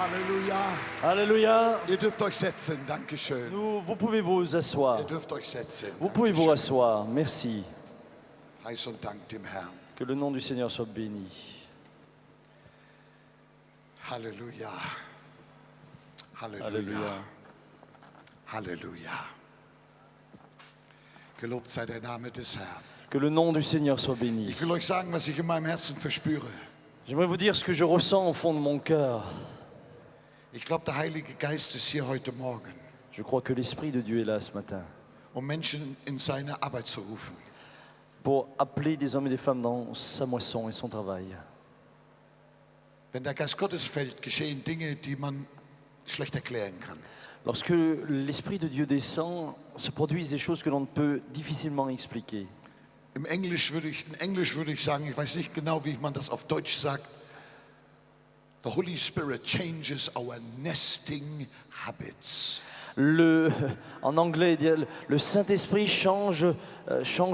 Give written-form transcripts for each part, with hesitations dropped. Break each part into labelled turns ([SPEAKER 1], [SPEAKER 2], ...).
[SPEAKER 1] Halleluja.
[SPEAKER 2] Alléluia.
[SPEAKER 1] Ihr dürft euch setzen. Dankeschön.
[SPEAKER 2] Vous pouvez vous asseoir.
[SPEAKER 1] Ihr dürft euch setzen.
[SPEAKER 2] Vous pouvez vous
[SPEAKER 1] Dankeschön.
[SPEAKER 2] asseoir. Merci.
[SPEAKER 1] Preis und Dank dem Herrn.
[SPEAKER 2] Que le nom du Seigneur soit béni.
[SPEAKER 1] Halleluja. Halleluja.
[SPEAKER 2] Alléluia.
[SPEAKER 1] Halleluja. Gelobt sei der Name des Herrn.
[SPEAKER 2] Que le nom du Seigneur soit béni.
[SPEAKER 1] Ich will euch sagen, was ich in meinem Herzen verspüre.
[SPEAKER 2] J'aimerais vous dire ce que je ressens au fond de mon cœur.
[SPEAKER 1] Ich glaube, der Heilige Geist ist hier heute Morgen,
[SPEAKER 2] Je crois que l'Esprit de Dieu est là ce matin
[SPEAKER 1] Menschen in seine Arbeit zu rufen.
[SPEAKER 2] pour appeler des hommes et des femmes dans sa moisson et son travail.
[SPEAKER 1] Wenn der Geist Gottes fällt, geschehen Dinge, die man schlecht erklären kann.
[SPEAKER 2] Lorsque l'Esprit de Dieu descend, se produisent des choses que l'on ne peut difficilement expliquer.
[SPEAKER 1] In Englisch würde ich sagen, ich weiß nicht genau, wie man das auf Deutsch sagt. The Holy Spirit changes our nesting habits.
[SPEAKER 2] En anglais, le Saint-Esprit change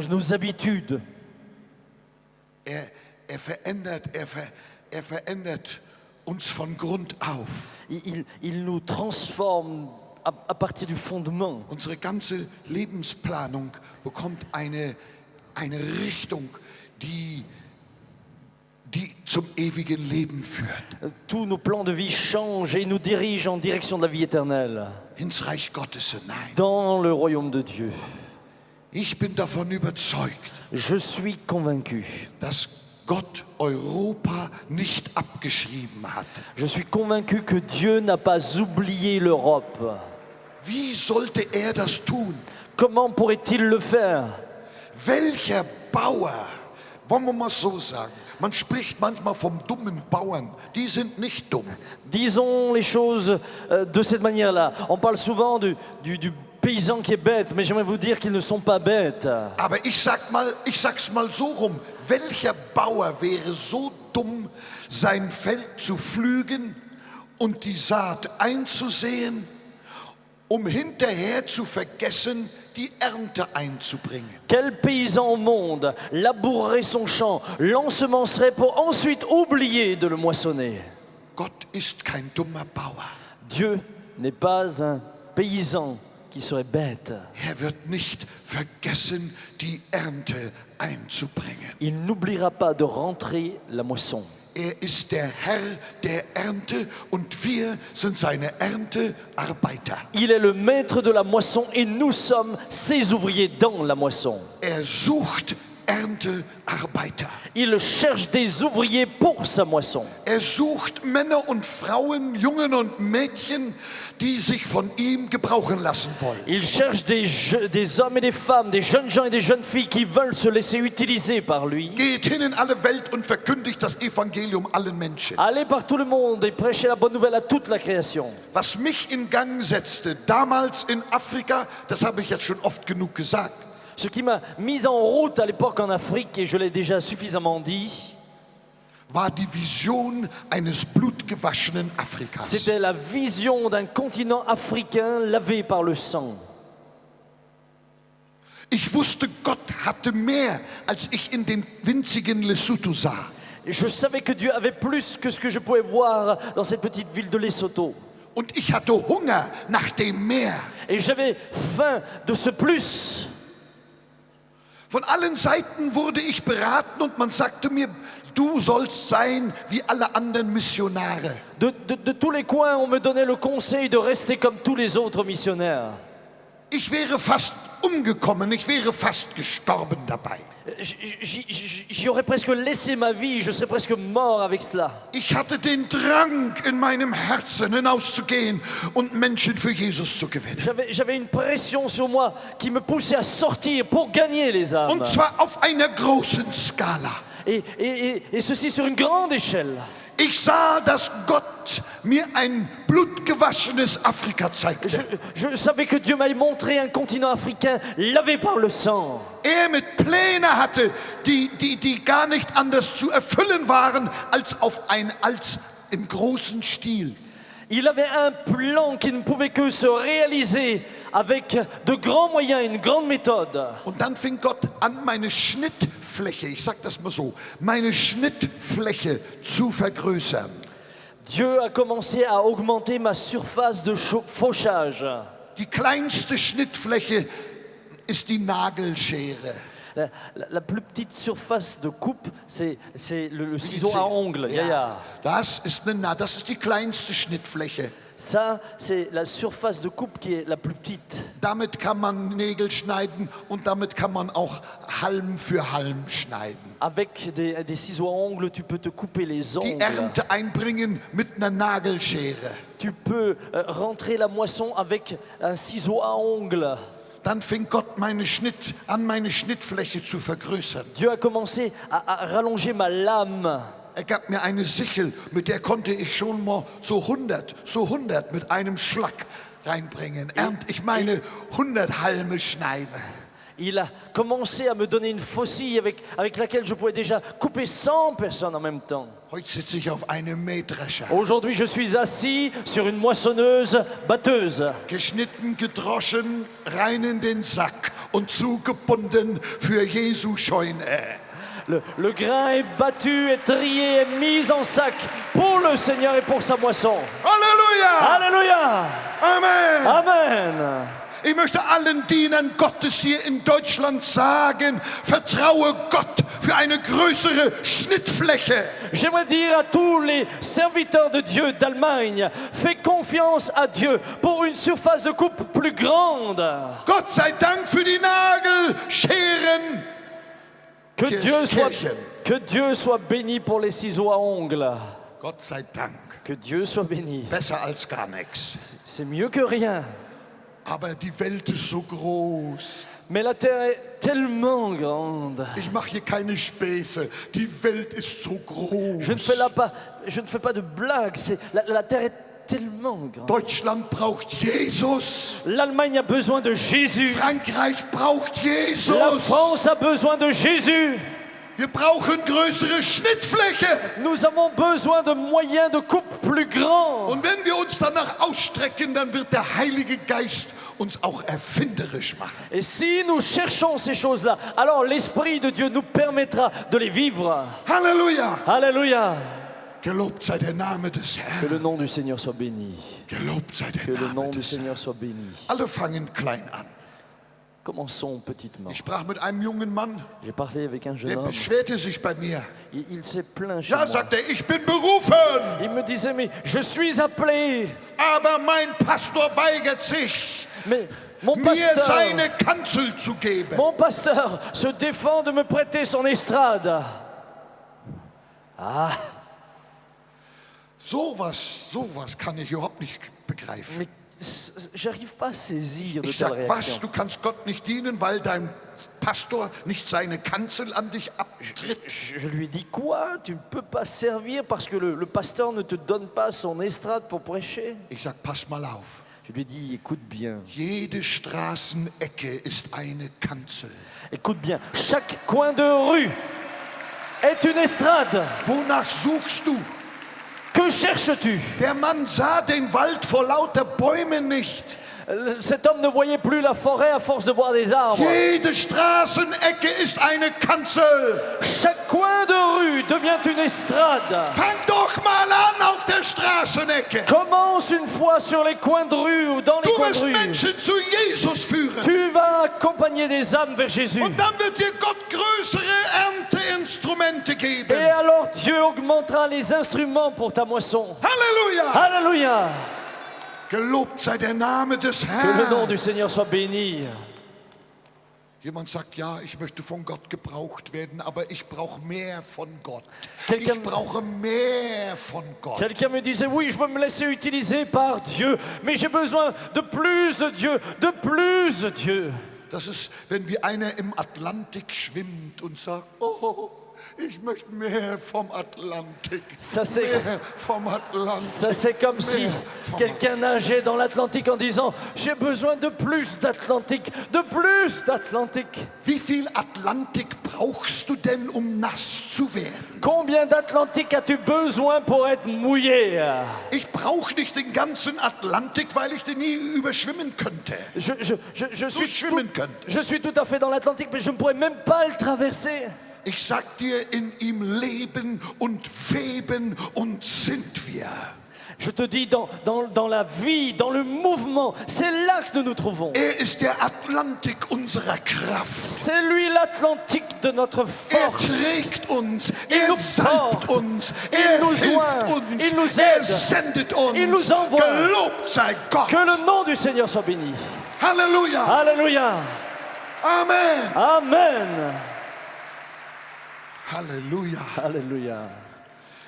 [SPEAKER 2] nos habitudes.
[SPEAKER 1] Er verändert uns von Grund auf.
[SPEAKER 2] Il nous transforme à partir du fondement.
[SPEAKER 1] Unsere ganze Lebensplanung bekommt eine Richtung, die zum ewigen Leben führt.
[SPEAKER 2] Tous nos plans de vie changent et nous dirigent en direction de la vie éternelle,
[SPEAKER 1] Ins Reich Gottes hinein.
[SPEAKER 2] dans le royaume de Dieu.
[SPEAKER 1] Ich bin davon überzeugt,
[SPEAKER 2] Je suis convaincu.
[SPEAKER 1] dass Gott Europa nicht abgeschrieben hat.
[SPEAKER 2] Je suis convaincu que Dieu n'a pas oublié l'Europe.
[SPEAKER 1] Wie sollte er das tun?
[SPEAKER 2] Comment pourrait-il le faire?
[SPEAKER 1] Welcher Bauer, wollen wir mal so sagen, man spricht manchmal vom dummen Bauern, die sind nicht dumm.
[SPEAKER 2] Disons les choses de cette manière-là. On parle souvent du paysan qui est bête, mais j'aimerais vous dire qu'ils ne sont pas bêtes.
[SPEAKER 1] Aber ich sag's mal so rum, welcher Bauer wäre so dumm, sein Feld zu pflügen und die Saat einzusehen, um hinterher zu vergessen, die Ernte einzubringen?
[SPEAKER 2] Quel paysan au monde labourerait son champ, l'ensemencerait pour ensuite oublier de le moissonner?
[SPEAKER 1] Gott ist kein dummer Bauer.
[SPEAKER 2] Dieu n'est pas un paysan qui serait bête.
[SPEAKER 1] Er wird nicht vergessen, die Ernte einzubringen.
[SPEAKER 2] Il n'oubliera pas de rentrer la moisson.
[SPEAKER 1] Er ist der Herr der Ernte und wir sind seine Erntearbeiter.
[SPEAKER 2] Il est le maître de la moisson et nous sommes ses ouvriers dans la moisson.
[SPEAKER 1] Er sucht Erntearbeiter.
[SPEAKER 2] Il cherche des ouvriers pour sa moisson.
[SPEAKER 1] Er sucht Männer und Frauen, Jungen und Mädchen, die sich von ihm gebrauchen lassen wollen.
[SPEAKER 2] Il cherche des hommes et des femmes, des jeunes gens et des jeunes filles qui veulent se laisser utiliser par lui.
[SPEAKER 1] Geht hin in alle Welt und verkündigt das Evangelium allen Menschen.
[SPEAKER 2] Allez par tout le monde et prêchez la bonne nouvelle à toute la création.
[SPEAKER 1] Was mich in Gang setzte, damals in Afrika, das habe ich jetzt schon oft genug gesagt.
[SPEAKER 2] Ce qui m'a mis en route à l'époque en Afrique, et je l'ai déjà suffisamment dit,
[SPEAKER 1] War die Vision eines blutgewaschenen Afrikas.
[SPEAKER 2] c'était la vision d'un continent africain lavé par le sang.
[SPEAKER 1] Ich wusste, Gott hatte mehr, als ich in dem winzigen Lesotho sah.
[SPEAKER 2] Je savais que Dieu avait plus que ce que je pouvais voir dans cette petite ville de Lesotho.
[SPEAKER 1] Und ich hatte Hunger nach dem Meer.
[SPEAKER 2] Et j'avais faim de ce plus.
[SPEAKER 1] Von allen Seiten wurde ich beraten und man sagte mir, du sollst sein wie alle anderen Missionare.
[SPEAKER 2] De tous les coins, on me donnait le conseil de rester comme tous les autres missionnaires.
[SPEAKER 1] Ich wäre fast umgekommen, ich wäre fast gestorben dabei.
[SPEAKER 2] J'y aurais presque laissé ma vie, je serais presque mort avec cela.
[SPEAKER 1] Ich hatte den Drang in meinem Herzen hinauszugehen und Menschen für Jesus zu gewinnen.
[SPEAKER 2] J'avais une pression sur moi qui me poussait à sortir pour gagner les âmes.
[SPEAKER 1] Und zwar auf einer großen Skala.
[SPEAKER 2] Et ceci sur une grande échelle.
[SPEAKER 1] Ich sah, dass Gott mir ein blutgewaschenes Afrika zeigte.
[SPEAKER 2] Je savais que Dieu m'avait montré un continent africain lavé par le sang.
[SPEAKER 1] Er mit Pläne hatte, die gar nicht anders zu erfüllen waren, als im großen Stil.
[SPEAKER 2] Il avait un plan qui ne pouvait que se réaliser avec de grands moyens, une grande méthode.
[SPEAKER 1] Und dann fing Gott an, meine Schnittfläche, ich sag das mal so, meine Schnittfläche zu vergrößern.
[SPEAKER 2] Dieu a commencé à augmenter ma surface de fauchage.
[SPEAKER 1] Die kleinste Schnittfläche ist die Nagelschere.
[SPEAKER 2] La plus petite surface de coupe, c'est le ciseau à ongles.
[SPEAKER 1] Ja, das ist die kleinste Schnittfläche.
[SPEAKER 2] Ça, c'est la surface de coupe qui est la plus petite.
[SPEAKER 1] Damit kann man Nägel schneiden und damit kann man auch Halm für Halm schneiden.
[SPEAKER 2] Avec des ciseaux à ongles, tu peux te couper les
[SPEAKER 1] Die
[SPEAKER 2] ongles.
[SPEAKER 1] Ernte einbringen mit einer Nagelschere.
[SPEAKER 2] Tu peux rentrer la moisson avec un ciseau à ongles.
[SPEAKER 1] Dann fing Gott meine Schnittfläche zu vergrößern.
[SPEAKER 2] Dieu a commencé à rallonger ma lame.
[SPEAKER 1] Er gab mir eine Sichel, mit der konnte ich schon mal so 100 mit einem Schlag reinbringen. Ich meine 100 Halme schneiden.
[SPEAKER 2] Il a commencé à me donner une faucille avec laquelle je pouvais déjà couper 100 personnes en même temps.
[SPEAKER 1] Heute sitze ich auf einem Mähdrescher.
[SPEAKER 2] Aujourd'hui, je suis assis sur une moissonneuse batteuse.
[SPEAKER 1] Geschnitten, gedroschen, rein in den Sack und zugebunden für Jesu Scheune.
[SPEAKER 2] Le grain est battu, est trié, est mis en sac pour le Seigneur et pour sa moisson.
[SPEAKER 1] Halleluja!
[SPEAKER 2] Alléluia!
[SPEAKER 1] Amen!
[SPEAKER 2] Amen!
[SPEAKER 1] Ich möchte allen Dienern Gottes hier in Deutschland sagen, vertraue Gott für eine größere Schnittfläche.
[SPEAKER 2] J'aimerais dire à tous les serviteurs de Dieu d'Allemagne, fais confiance à Dieu pour une surface de coupe plus grande.
[SPEAKER 1] Gott sei Dank für die Nagelscheren.
[SPEAKER 2] Que Dieu soit béni pour les ciseaux à ongles.
[SPEAKER 1] Gott sei Dank.
[SPEAKER 2] Que Dieu soit béni.
[SPEAKER 1] Besser als gar nichts.
[SPEAKER 2] C'est mieux que rien.
[SPEAKER 1] Aber die Welt ist so groß.
[SPEAKER 2] Mais la terre est tellement grande.
[SPEAKER 1] Ich mache hier keine Späße. Die Welt ist so groß.
[SPEAKER 2] Je ne fais pas de blagues. La terre est tellement grande.
[SPEAKER 1] Deutschland braucht Jesus.
[SPEAKER 2] L'Allemagne a besoin de Jésus.
[SPEAKER 1] Frankreich braucht Jesus.
[SPEAKER 2] La France a besoin de Jésus.
[SPEAKER 1] Wir brauchen größere Schnittfläche.
[SPEAKER 2] Nous avons besoin de moyens de coupe plus grands.
[SPEAKER 1] Und wenn wir uns danach ausstrecken, dann wird der Heilige Geist uns auch erfinderisch machen.
[SPEAKER 2] Et si nous cherchons ces choses-là, alors l'Esprit de Dieu nous permettra de les vivre.
[SPEAKER 1] Halleluja.
[SPEAKER 2] Alléluia.
[SPEAKER 1] Gelobt sei der Name des
[SPEAKER 2] Que
[SPEAKER 1] Herrn.
[SPEAKER 2] le nom du Seigneur soit béni.
[SPEAKER 1] Gelobt sei
[SPEAKER 2] Que
[SPEAKER 1] der
[SPEAKER 2] le nom
[SPEAKER 1] Name
[SPEAKER 2] du
[SPEAKER 1] des Herrn.
[SPEAKER 2] Seigneur soit béni.
[SPEAKER 1] Alle fangen klein an.
[SPEAKER 2] Commençons petitement.
[SPEAKER 1] Ich sprach mit einem jungen Mann,
[SPEAKER 2] J'ai parlé avec un jeune
[SPEAKER 1] der
[SPEAKER 2] homme.
[SPEAKER 1] beschwerte sich bei mir.
[SPEAKER 2] Il s'est plaint chez
[SPEAKER 1] Ja,
[SPEAKER 2] moi.
[SPEAKER 1] sagt er, ich bin berufen,
[SPEAKER 2] Il me disait, mais je suis appelé.
[SPEAKER 1] aber mein Pastor weigert sich,
[SPEAKER 2] Mais mon
[SPEAKER 1] mir
[SPEAKER 2] pasteur,
[SPEAKER 1] seine Kanzel zu geben.
[SPEAKER 2] mon pasteur se défend de me prêter son estrade. Ah,
[SPEAKER 1] Sowas kann ich überhaupt nicht begreifen.
[SPEAKER 2] mais j'arrive pas à saisir de
[SPEAKER 1] Ich
[SPEAKER 2] telles
[SPEAKER 1] sag, was,
[SPEAKER 2] réactions.
[SPEAKER 1] du kannst Gott nicht dienen, weil dein Pastor nicht seine Kanzel an dich abtritt?
[SPEAKER 2] Je lui dis quoi? Tu ne peux pas servir parce que le pasteur ne te donne pas son estrade pour prêcher?
[SPEAKER 1] Ich sag, pass mal auf.
[SPEAKER 2] Je lui dis, écoute bien,
[SPEAKER 1] Jede Straßenecke ist eine Kanzel.
[SPEAKER 2] écoute bien. Chaque coin de rue est une estrade.
[SPEAKER 1] Wonach suchst du?
[SPEAKER 2] Que cherches-tu?
[SPEAKER 1] Der Mann sah den Wald vor lauter Bäumen nicht.
[SPEAKER 2] Cet homme ne voyait plus la forêt à force de voir des arbres.
[SPEAKER 1] Jede Straßenecke ist eine Kanzel.
[SPEAKER 2] Chaque coin de rue devient une estrade.
[SPEAKER 1] Fang doch mal an auf der Straßenecke.
[SPEAKER 2] Commence une fois sur les coins de rue ou dans les
[SPEAKER 1] Du
[SPEAKER 2] coins de
[SPEAKER 1] wirst
[SPEAKER 2] rue.
[SPEAKER 1] Menschen zu Jesus führen.
[SPEAKER 2] Tu vas accompagner des âmes vers Jésus.
[SPEAKER 1] Und dann wird dir Gott größere Ernteinstrumente
[SPEAKER 2] Et
[SPEAKER 1] geben.
[SPEAKER 2] alors Dieu augmentera les instruments pour ta moisson.
[SPEAKER 1] Halleluja!
[SPEAKER 2] Alléluia.
[SPEAKER 1] Gelobt sei der Name des
[SPEAKER 2] Que le nom
[SPEAKER 1] Herrn.
[SPEAKER 2] du Seigneur soit béni.
[SPEAKER 1] Jemand sagt, ja, ich möchte von Gott gebraucht werden, aber ich brauche mehr von Gott.
[SPEAKER 2] Quelqu'un-
[SPEAKER 1] Ich brauche mehr von Gott.
[SPEAKER 2] Quelqu'un me disait, oui, je veux me laisser utiliser par Dieu, mais j'ai besoin de plus de Dieu, de plus de Dieu.
[SPEAKER 1] Das ist, wenn wie einer im Atlantik schwimmt und sagt, oh, ich möchte mehr vom Atlantik.
[SPEAKER 2] Ça c'est,
[SPEAKER 1] Mehr vom Atlantik.
[SPEAKER 2] ça, c'est comme si
[SPEAKER 1] Mehr vom
[SPEAKER 2] quelqu'un nageait dans l'Atlantique en disant, j'ai besoin de plus d'Atlantique, de plus d'Atlantique.
[SPEAKER 1] Wie viel Atlantik brauchst du denn, um nass zu werden?
[SPEAKER 2] Combien d'Atlantique as-tu besoin pour être mouillé?
[SPEAKER 1] Ich brauche nicht den ganzen Atlantik, weil ich den nie überschwimmen könnte.
[SPEAKER 2] Je suis tout à fait dans l'Atlantique, mais je ne pourrais même pas le traverser.
[SPEAKER 1] Ich sag dir, in ihm leben und weben und sind wir.
[SPEAKER 2] Je te dis, dans la vie, dans le mouvement, c'est là que nous nous trouvons.
[SPEAKER 1] Ist der Atlantik unserer Kraft.
[SPEAKER 2] C'est lui l'Atlantique de notre force.
[SPEAKER 1] Trägt uns,
[SPEAKER 2] nous
[SPEAKER 1] salbt
[SPEAKER 2] porte.
[SPEAKER 1] uns,
[SPEAKER 2] nous
[SPEAKER 1] hilft
[SPEAKER 2] oint.
[SPEAKER 1] uns,
[SPEAKER 2] Il nous aide.
[SPEAKER 1] sendet uns.
[SPEAKER 2] Il nous envoie.
[SPEAKER 1] Gelobt sei Gott.
[SPEAKER 2] Que le nom du Seigneur soit béni.
[SPEAKER 1] Halleluja.
[SPEAKER 2] Alléluia.
[SPEAKER 1] Amen.
[SPEAKER 2] Amen.
[SPEAKER 1] Halleluja.
[SPEAKER 2] Alléluia.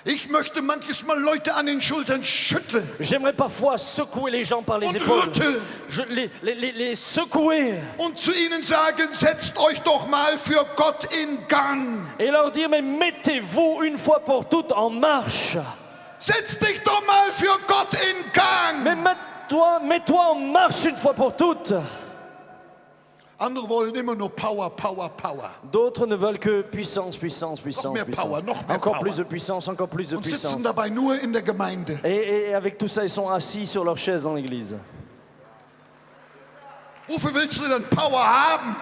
[SPEAKER 1] Ich möchte manches Mal Leute an den Schultern schütteln
[SPEAKER 2] J'aimerais parfois secouer les gens par les
[SPEAKER 1] und
[SPEAKER 2] épaules.
[SPEAKER 1] rütteln
[SPEAKER 2] Les secouer
[SPEAKER 1] und zu ihnen sagen, setzt euch doch mal für Gott in Gang.
[SPEAKER 2] et leur dire, mais mettez-vous une fois pour toutes en marche.
[SPEAKER 1] Setz dich doch mal für Gott in Gang.
[SPEAKER 2] Mais mets-toi en marche une fois pour toutes.
[SPEAKER 1] Andere wollen immer nur Power, Power, Power.
[SPEAKER 2] D'autres ne veulent que puissance, puissance, puissance,
[SPEAKER 1] mehr
[SPEAKER 2] puissance.
[SPEAKER 1] power, noch mehr
[SPEAKER 2] Encore
[SPEAKER 1] power.
[SPEAKER 2] plus de puissance, encore plus de
[SPEAKER 1] Und sitzen
[SPEAKER 2] puissance.
[SPEAKER 1] dabei nur in der Gemeinde.
[SPEAKER 2] Et avec tout ça, ils sont assis sur leur chaise dans l'église.
[SPEAKER 1] Wofür willst du denn Power haben?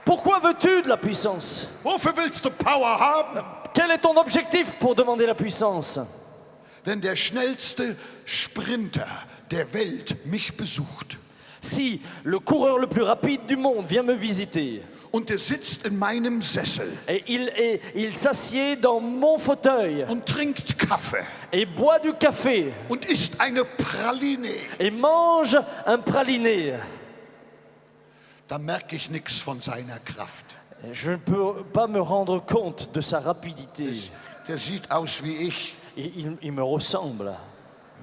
[SPEAKER 2] Pourquoi veux-tu de la puissance?
[SPEAKER 1] Wofür willst du Power haben?
[SPEAKER 2] Quel est ton objectif pour demander la puissance?
[SPEAKER 1] Wenn der schnellste Sprinter der Welt mich besucht
[SPEAKER 2] Si le coureur le plus rapide du monde vient me visiter
[SPEAKER 1] und er sitzt in meinem Sessel
[SPEAKER 2] et il s'assied dans mon fauteuil
[SPEAKER 1] und trinkt Kaffee
[SPEAKER 2] et boit du café
[SPEAKER 1] und isst eine Praline,
[SPEAKER 2] et mange un praliné,
[SPEAKER 1] dann merke ich nichts von seiner Kraft.
[SPEAKER 2] je ne peux pas me rendre compte de sa rapidité.
[SPEAKER 1] Der sieht aus wie ich,
[SPEAKER 2] Il me ressemble,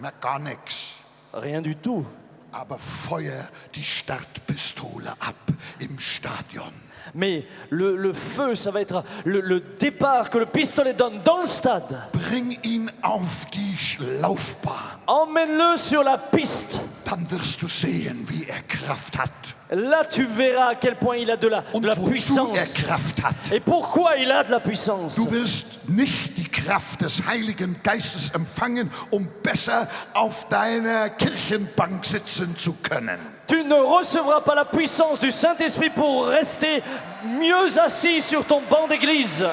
[SPEAKER 1] merkt gar nichts.
[SPEAKER 2] rien du tout.
[SPEAKER 1] Aber Feuer die Startpistole ab im Stadion.
[SPEAKER 2] Mais le feu, ça va être le départ que le pistolet donne dans le stade.
[SPEAKER 1] Bring ihn auf die Laufbahn.
[SPEAKER 2] Emmène-le sur la piste.
[SPEAKER 1] Dann wirst du sehen, wie er Kraft hat.
[SPEAKER 2] Là, tu verras à quel point il a de la
[SPEAKER 1] Und wozu
[SPEAKER 2] puissance.
[SPEAKER 1] Kraft hat.
[SPEAKER 2] Et pourquoi il a de la puissance?
[SPEAKER 1] Du wirst nicht die Kraft des Heiligen Geistes empfangen, um besser auf deiner Kirchenbank sitzen zu können.
[SPEAKER 2] Tu ne recevras pas la puissance du Saint-Esprit pour rester mieux assis sur ton banc d'église.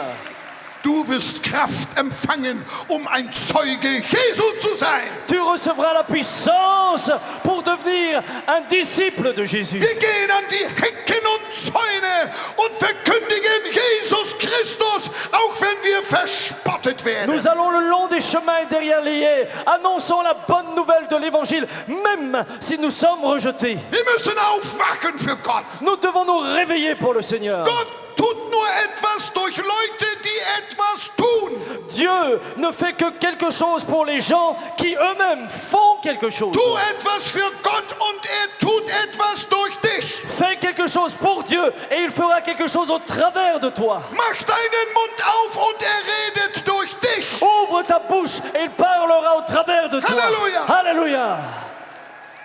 [SPEAKER 1] Du wirst Kraft empfangen, um ein Zeuge Jesu zu sein.
[SPEAKER 2] Tu recevras la puissance pour devenir un disciple de Jésus.
[SPEAKER 1] Wir gehen an die Hecken und Zäune und verkündigen Jesus Christus, auch wenn wir verspottet werden.
[SPEAKER 2] Nous allons le long des chemins et derrière les haies, annonçant la bonne nouvelle de l'Évangile, même si nous sommes rejetés.
[SPEAKER 1] Wir müssen aufwachen für Gott.
[SPEAKER 2] Nous devons nous réveiller pour le Seigneur.
[SPEAKER 1] Gott tut nur etwas durch Leute, die etwas tun.
[SPEAKER 2] Dieu ne fait que quelque chose pour les gens qui eux-mêmes font quelque chose.
[SPEAKER 1] Tu etwas für Gott und tut etwas durch dich.
[SPEAKER 2] Fais quelque chose pour Dieu et il fera quelque chose au travers de toi.
[SPEAKER 1] Mach deinen Mund auf und redet durch dich.
[SPEAKER 2] Ouvre ta bouche et il parlera au travers de toi.
[SPEAKER 1] Halleluja.
[SPEAKER 2] Alléluia.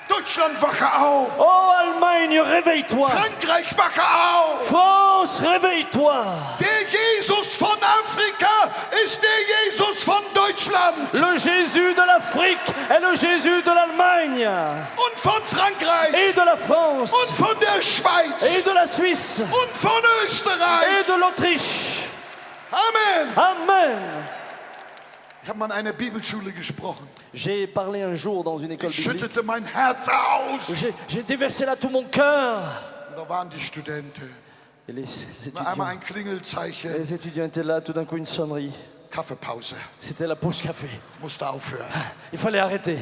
[SPEAKER 1] Deutschland, wache auf.
[SPEAKER 2] Oh Allemagne, réveille-toi.
[SPEAKER 1] Frankreich, wache auf.
[SPEAKER 2] France, réveille-toi.
[SPEAKER 1] Der Jesus von Afrika ist der Jesus von Deutschland.
[SPEAKER 2] Le Jésus de l'Afrique est le Jésus de l'Allemagne
[SPEAKER 1] Und von Frankreich.
[SPEAKER 2] et de la France
[SPEAKER 1] Und von der Schweiz.
[SPEAKER 2] et de la Suisse
[SPEAKER 1] Und von Österreich.
[SPEAKER 2] et de l'Autriche.
[SPEAKER 1] Amen.
[SPEAKER 2] Amen.
[SPEAKER 1] Ich habe mal an einer Bibelschule gesprochen.
[SPEAKER 2] J'ai parlé un jour dans une école
[SPEAKER 1] Ich
[SPEAKER 2] biblique.
[SPEAKER 1] schüttete mein Herz aus.
[SPEAKER 2] J'ai déversé là tout mon cœur.
[SPEAKER 1] Und da waren die Studenten.
[SPEAKER 2] Et
[SPEAKER 1] Einmal ein Klingelzeichen.
[SPEAKER 2] les étudiants étaient là, tout d'un coup une sonnerie.
[SPEAKER 1] Kaffeepause.
[SPEAKER 2] C'était la pause café.
[SPEAKER 1] Ich musste aufhören.
[SPEAKER 2] Il fallait arrêter.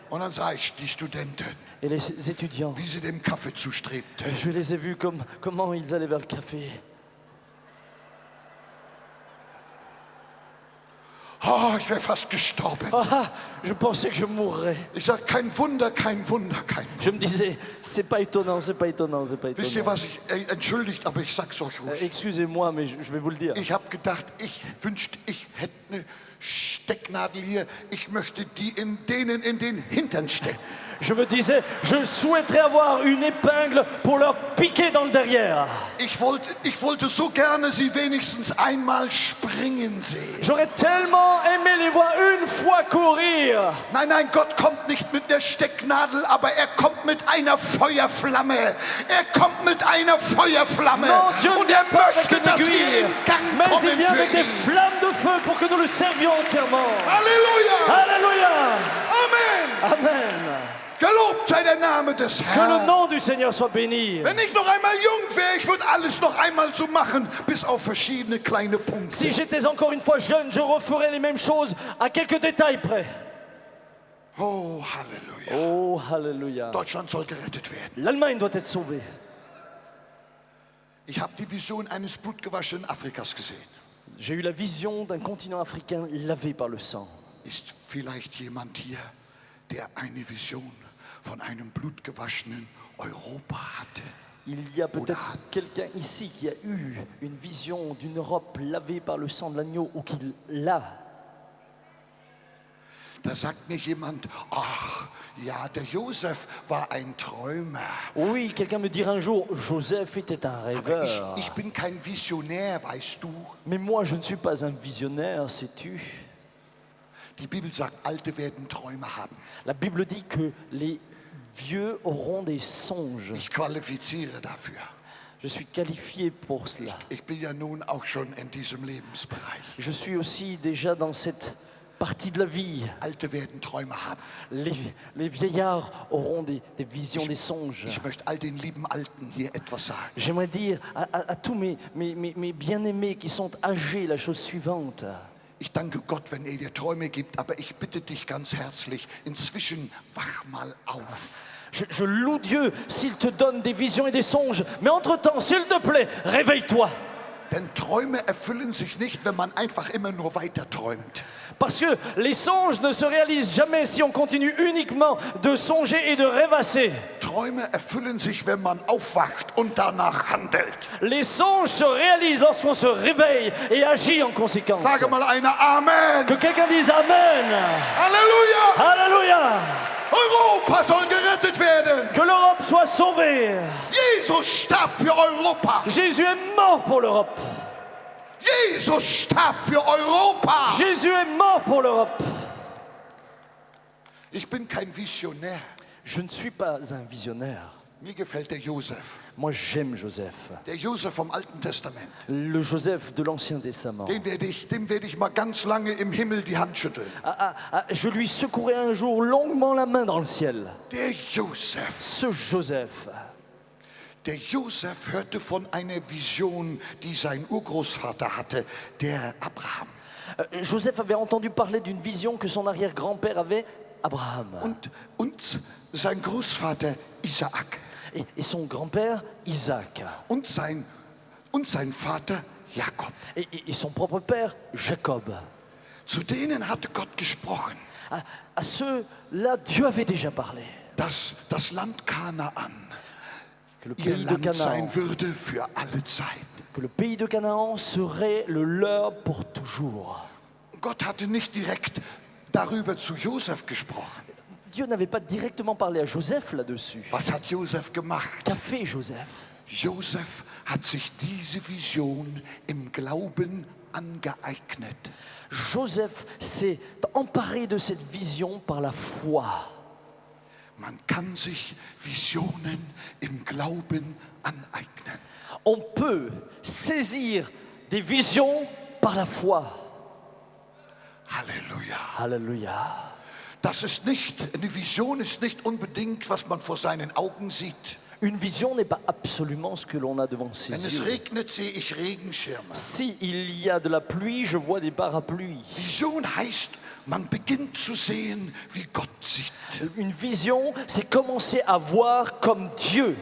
[SPEAKER 1] Und dann sah ich die Studenten,
[SPEAKER 2] Et les étudiants,
[SPEAKER 1] wie sie dem Kaffee zustrebten.
[SPEAKER 2] je les ai vus comment ils allaient vers le café.
[SPEAKER 1] Oh, ich wäre fast gestorben.
[SPEAKER 2] Ah, je pensais que je mourrais.
[SPEAKER 1] Ich sage, kein Wunder, kein Wunder, kein Wunder.
[SPEAKER 2] Je me disais, c'est pas étonnant, c'est pas étonnant, c'est pas
[SPEAKER 1] Wisst ihr
[SPEAKER 2] étonnant.
[SPEAKER 1] was, entschuldigt, aber ich sag's euch ruhig.
[SPEAKER 2] Excusez-moi, mais je vais vous le dire.
[SPEAKER 1] Ich habe gedacht, ich wünschte, ich hätte eine Stecknadel hier. Ich möchte denen in den Hintern stecken.
[SPEAKER 2] Je me disais, je souhaiterais avoir une épingle pour leur piquer dans le derrière.
[SPEAKER 1] Ich wollte so gerne sie wenigstens einmal springen sehen.
[SPEAKER 2] J'aurais tellement aimé les voir une fois courir.
[SPEAKER 1] Nein, nein, Gott kommt nicht mit der Stecknadel, aber er kommt mit einer Feuerflamme. Er kommt mit einer Feuerflamme.
[SPEAKER 2] Non, Dieu ne
[SPEAKER 1] Und
[SPEAKER 2] vient
[SPEAKER 1] er
[SPEAKER 2] pas avec
[SPEAKER 1] möchte,
[SPEAKER 2] une
[SPEAKER 1] dass wir
[SPEAKER 2] aiguille,
[SPEAKER 1] in Gang
[SPEAKER 2] mais il
[SPEAKER 1] kommen
[SPEAKER 2] vient
[SPEAKER 1] für
[SPEAKER 2] avec des
[SPEAKER 1] ihn.
[SPEAKER 2] flammes de feu pour que nous le servions entièrement.
[SPEAKER 1] Halleluja!
[SPEAKER 2] Alléluia!
[SPEAKER 1] der Name des
[SPEAKER 2] Que le
[SPEAKER 1] Herrn.
[SPEAKER 2] nom du Seigneur soit béni.
[SPEAKER 1] Wenn ich noch einmal jung wäre, ich würde alles noch einmal so machen, bis auf verschiedene kleine
[SPEAKER 2] Si
[SPEAKER 1] Punkte.
[SPEAKER 2] j'étais encore une fois jeune, je referais les mêmes choses à quelques détails près.
[SPEAKER 1] Oh, Halleluja.
[SPEAKER 2] Oh, Halleluja.
[SPEAKER 1] Deutschland soll gerettet werden.
[SPEAKER 2] L'Allemagne doit être sauvée.
[SPEAKER 1] Ich habe die Vision eines blutgewaschenen Afrikas gesehen.
[SPEAKER 2] J'ai eu la vision d'un continent africain lavé par le sang.
[SPEAKER 1] Ist vielleicht jemand hier, der eine Vision von einem blutgewaschenen Europa hatte?
[SPEAKER 2] Il y a peut-être quelqu'un ici qui a eu une vision d'une Europe lavée par le sang de l'agneau ou qui l'a.
[SPEAKER 1] Da sagt mir jemand, ach ja, der Josef war ein Träumer.
[SPEAKER 2] Oui, quelqu'un me dira un jour, Joseph était un
[SPEAKER 1] Aber
[SPEAKER 2] rêveur.
[SPEAKER 1] ich bin kein Visionär, weißt du.
[SPEAKER 2] Mais moi, je ne suis pas un visionnaire, sais-tu?
[SPEAKER 1] Die Bibel sagt, Alte werden Träume haben.
[SPEAKER 2] La Bible dit que les vieux auront des songes.
[SPEAKER 1] Ich qualifiziere dafür.
[SPEAKER 2] Je suis qualifié pour cela.
[SPEAKER 1] Ich bin ja nun auch schon in diesem Lebensbereich.
[SPEAKER 2] Je suis aussi déjà dans cette partie de la vie.
[SPEAKER 1] Alte werden Träume haben.
[SPEAKER 2] Les vieillards auront des visions, des songes.
[SPEAKER 1] Ich möchte all den lieben Alten hier etwas sagen.
[SPEAKER 2] J'aimerais dire à tous mes bien-aimés qui sont âgés la chose suivante.
[SPEAKER 1] Ich danke Gott, wenn er dir Träume gibt, aber ich bitte dich ganz herzlich, inzwischen wach mal auf.
[SPEAKER 2] Je loue Dieu s'il te donne des visions et des songes. Mais entre-temps, s'il te plaît, réveille-toi.
[SPEAKER 1] Denn Träume erfüllen sich nicht, wenn man einfach immer nur weiter träumt.
[SPEAKER 2] Parce que les songes ne se réalisent jamais si on continue uniquement de songer et de rêvasser.
[SPEAKER 1] Träume erfüllen sich, wenn man aufwacht und danach handelt.
[SPEAKER 2] Les songes se réalisent lorsqu'on se réveille et agit en conséquence.
[SPEAKER 1] Sage mal einer Amen.
[SPEAKER 2] Que quelqu'un dise Amen.
[SPEAKER 1] Halleluja.
[SPEAKER 2] Alléluia.
[SPEAKER 1] Europa soll gerettet werden.
[SPEAKER 2] Que l'Europe soit sauvée.
[SPEAKER 1] Jesus starb für Europa.
[SPEAKER 2] Jésus est mort pour l'Europe.
[SPEAKER 1] Jesus starb für Europa.
[SPEAKER 2] Jésus est mort pour l'Europe.
[SPEAKER 1] Ich bin kein Visionär.
[SPEAKER 2] Je ne suis pas un visionnaire.
[SPEAKER 1] Mir gefällt der Josef.
[SPEAKER 2] Moi, j'aime Joseph.
[SPEAKER 1] Der Josef vom Alten Testament.
[SPEAKER 2] Le Joseph de l'Ancien Testament.
[SPEAKER 1] Dem werde ich mal ganz lange im Himmel die Hand schütteln.
[SPEAKER 2] Je lui secouerai un jour longuement la main dans le ciel.
[SPEAKER 1] Der Josef.
[SPEAKER 2] Ce Joseph.
[SPEAKER 1] Der Josef hörte von einer Vision, die sein Urgroßvater hatte, der Abraham.
[SPEAKER 2] Joseph avait entendu parler d'une vision que son arrière-grand-père avait, Abraham.
[SPEAKER 1] Und sein Großvater Isaak.
[SPEAKER 2] Et son grand-père, Isaac.
[SPEAKER 1] Und sein Vater Jakob.
[SPEAKER 2] Et son propre père, Jacob.
[SPEAKER 1] Zu denen hatte Gott gesprochen.
[SPEAKER 2] À ceux-là, Dieu avait déjà parlé.
[SPEAKER 1] Dass das Land Kanaan
[SPEAKER 2] Que le
[SPEAKER 1] ihr
[SPEAKER 2] pays de
[SPEAKER 1] Land
[SPEAKER 2] Canaan,
[SPEAKER 1] sein würde für alle Zeit.
[SPEAKER 2] que le pays de Canaan serait le leur pour toujours.
[SPEAKER 1] Gott hatte nicht direkt darüber zu Josef gesprochen.
[SPEAKER 2] Dieu n'avait pas directement parlé à Joseph là-dessus.
[SPEAKER 1] Was hat Josef gemacht?
[SPEAKER 2] Qu'a fait Joseph?
[SPEAKER 1] Josef hat sich diese Vision im Glauben angeeignet.
[SPEAKER 2] Joseph s'est emparé de cette vision par la foi.
[SPEAKER 1] Man kann sich Visionen im Glauben aneignen.
[SPEAKER 2] On peut saisir des visions par la foi.
[SPEAKER 1] Halleluja.
[SPEAKER 2] Alléluia.
[SPEAKER 1] Eine Vision ist nicht unbedingt, was man vor seinen Augen sieht.
[SPEAKER 2] Une vision n'est pas absolument ce que l'on a devant ses
[SPEAKER 1] Wenn es
[SPEAKER 2] yeux.
[SPEAKER 1] regnet, sehe ich Regenschirme.
[SPEAKER 2] Si il y a de la pluie, je vois des parapluies.
[SPEAKER 1] Vision heißt, man beginnt zu sehen, wie Gott sieht.
[SPEAKER 2] Une vision, c'est commencer à voir comme Dieu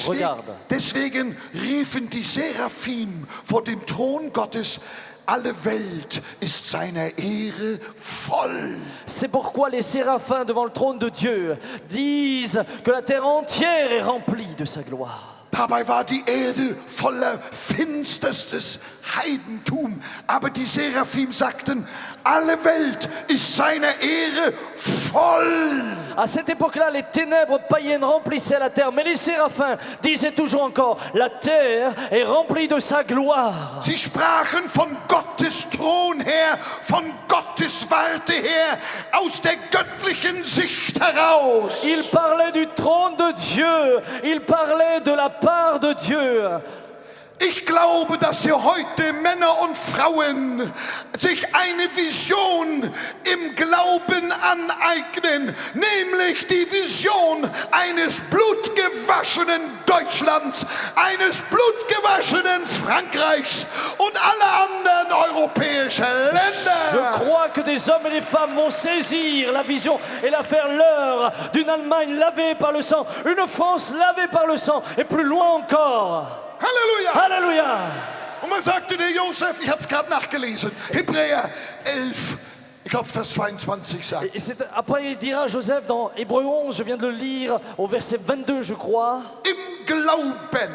[SPEAKER 2] regarde.
[SPEAKER 1] Deswegen riefen die Seraphim vor dem Thron Gottes, alle Welt ist seiner Ehre voll.
[SPEAKER 2] C'est pourquoi les séraphins devant le trône de Dieu disent que la terre entière est remplie de sa gloire.
[SPEAKER 1] Dabei war die Erde voller finsterstes Heidentum. Aber die Seraphim sagten, alle Welt ist seiner Ehre voll.
[SPEAKER 2] À cette époque-là, les ténèbres païennes remplissaient la terre, mais les séraphins disaient toujours encore, la terre est remplie de sa gloire.
[SPEAKER 1] Sie sprachen von Gottes Thron her, von Gottes Warte her, aus der göttlichen Sicht heraus.
[SPEAKER 2] Ils parlaient du trône de Dieu, ils parlaient de la part de Dieu.
[SPEAKER 1] Ich glaube, dass hier heute Männer und Frauen sich eine Vision im Glauben aneignen, nämlich die Vision eines blutgewaschenen Deutschlands, eines blutgewaschenen Frankreichs und aller anderen europäischen
[SPEAKER 2] Je
[SPEAKER 1] Länder.
[SPEAKER 2] crois que des hommes et des femmes vont saisir la vision et la faire leur d'une Allemagne lavée par le sang, une France lavée par le sang et plus loin encore.
[SPEAKER 1] Halleluja!
[SPEAKER 2] Alléluia.
[SPEAKER 1] Und man sagte der Josef, ich habe es gerade nachgelesen, Hebräer 11, ich glaube Vers 22 sagt.
[SPEAKER 2] Et après il dira Joseph dans Hébreux 11, je viens de le lire au verset 22 je crois.
[SPEAKER 1] Im Glauben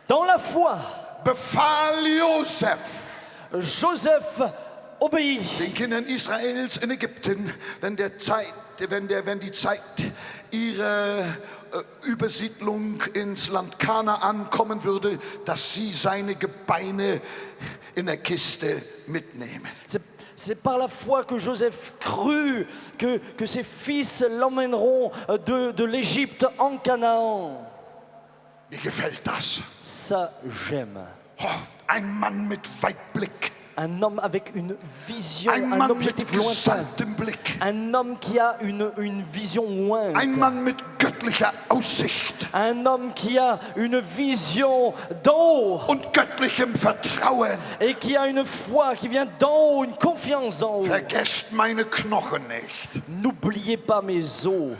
[SPEAKER 2] Dans la foi,
[SPEAKER 1] befahl Josef
[SPEAKER 2] Joseph obéit
[SPEAKER 1] den Kindern Israels in Ägypten, wenn die Zeit ihrer Übersiedlung ins Land Kanaan kommen würde, dass sie seine Gebeine in der Kiste mitnehmen.
[SPEAKER 2] C'est par la foi que Joseph crut que ses fils l'emmèneront de l'Égypte en Canaan.
[SPEAKER 1] Mir gefällt das.
[SPEAKER 2] Ça, j'aime.
[SPEAKER 1] Oh, ein Mann mit Weitblick,
[SPEAKER 2] Un homme avec une vision,
[SPEAKER 1] ein
[SPEAKER 2] un
[SPEAKER 1] Mann
[SPEAKER 2] objectif
[SPEAKER 1] mit
[SPEAKER 2] lointain.
[SPEAKER 1] gesalbtem Blick,
[SPEAKER 2] Un homme qui a une vision lointaine.
[SPEAKER 1] ein Mann mit göttlicher Aussicht
[SPEAKER 2] Un homme qui a une vision d'en haut
[SPEAKER 1] und göttlichem Vertrauen.
[SPEAKER 2] et qui a une foi qui vient d'en haut, une confiance d'en haut.
[SPEAKER 1] Vergesst meine Knochen nicht.
[SPEAKER 2] N'oubliez pas mes os.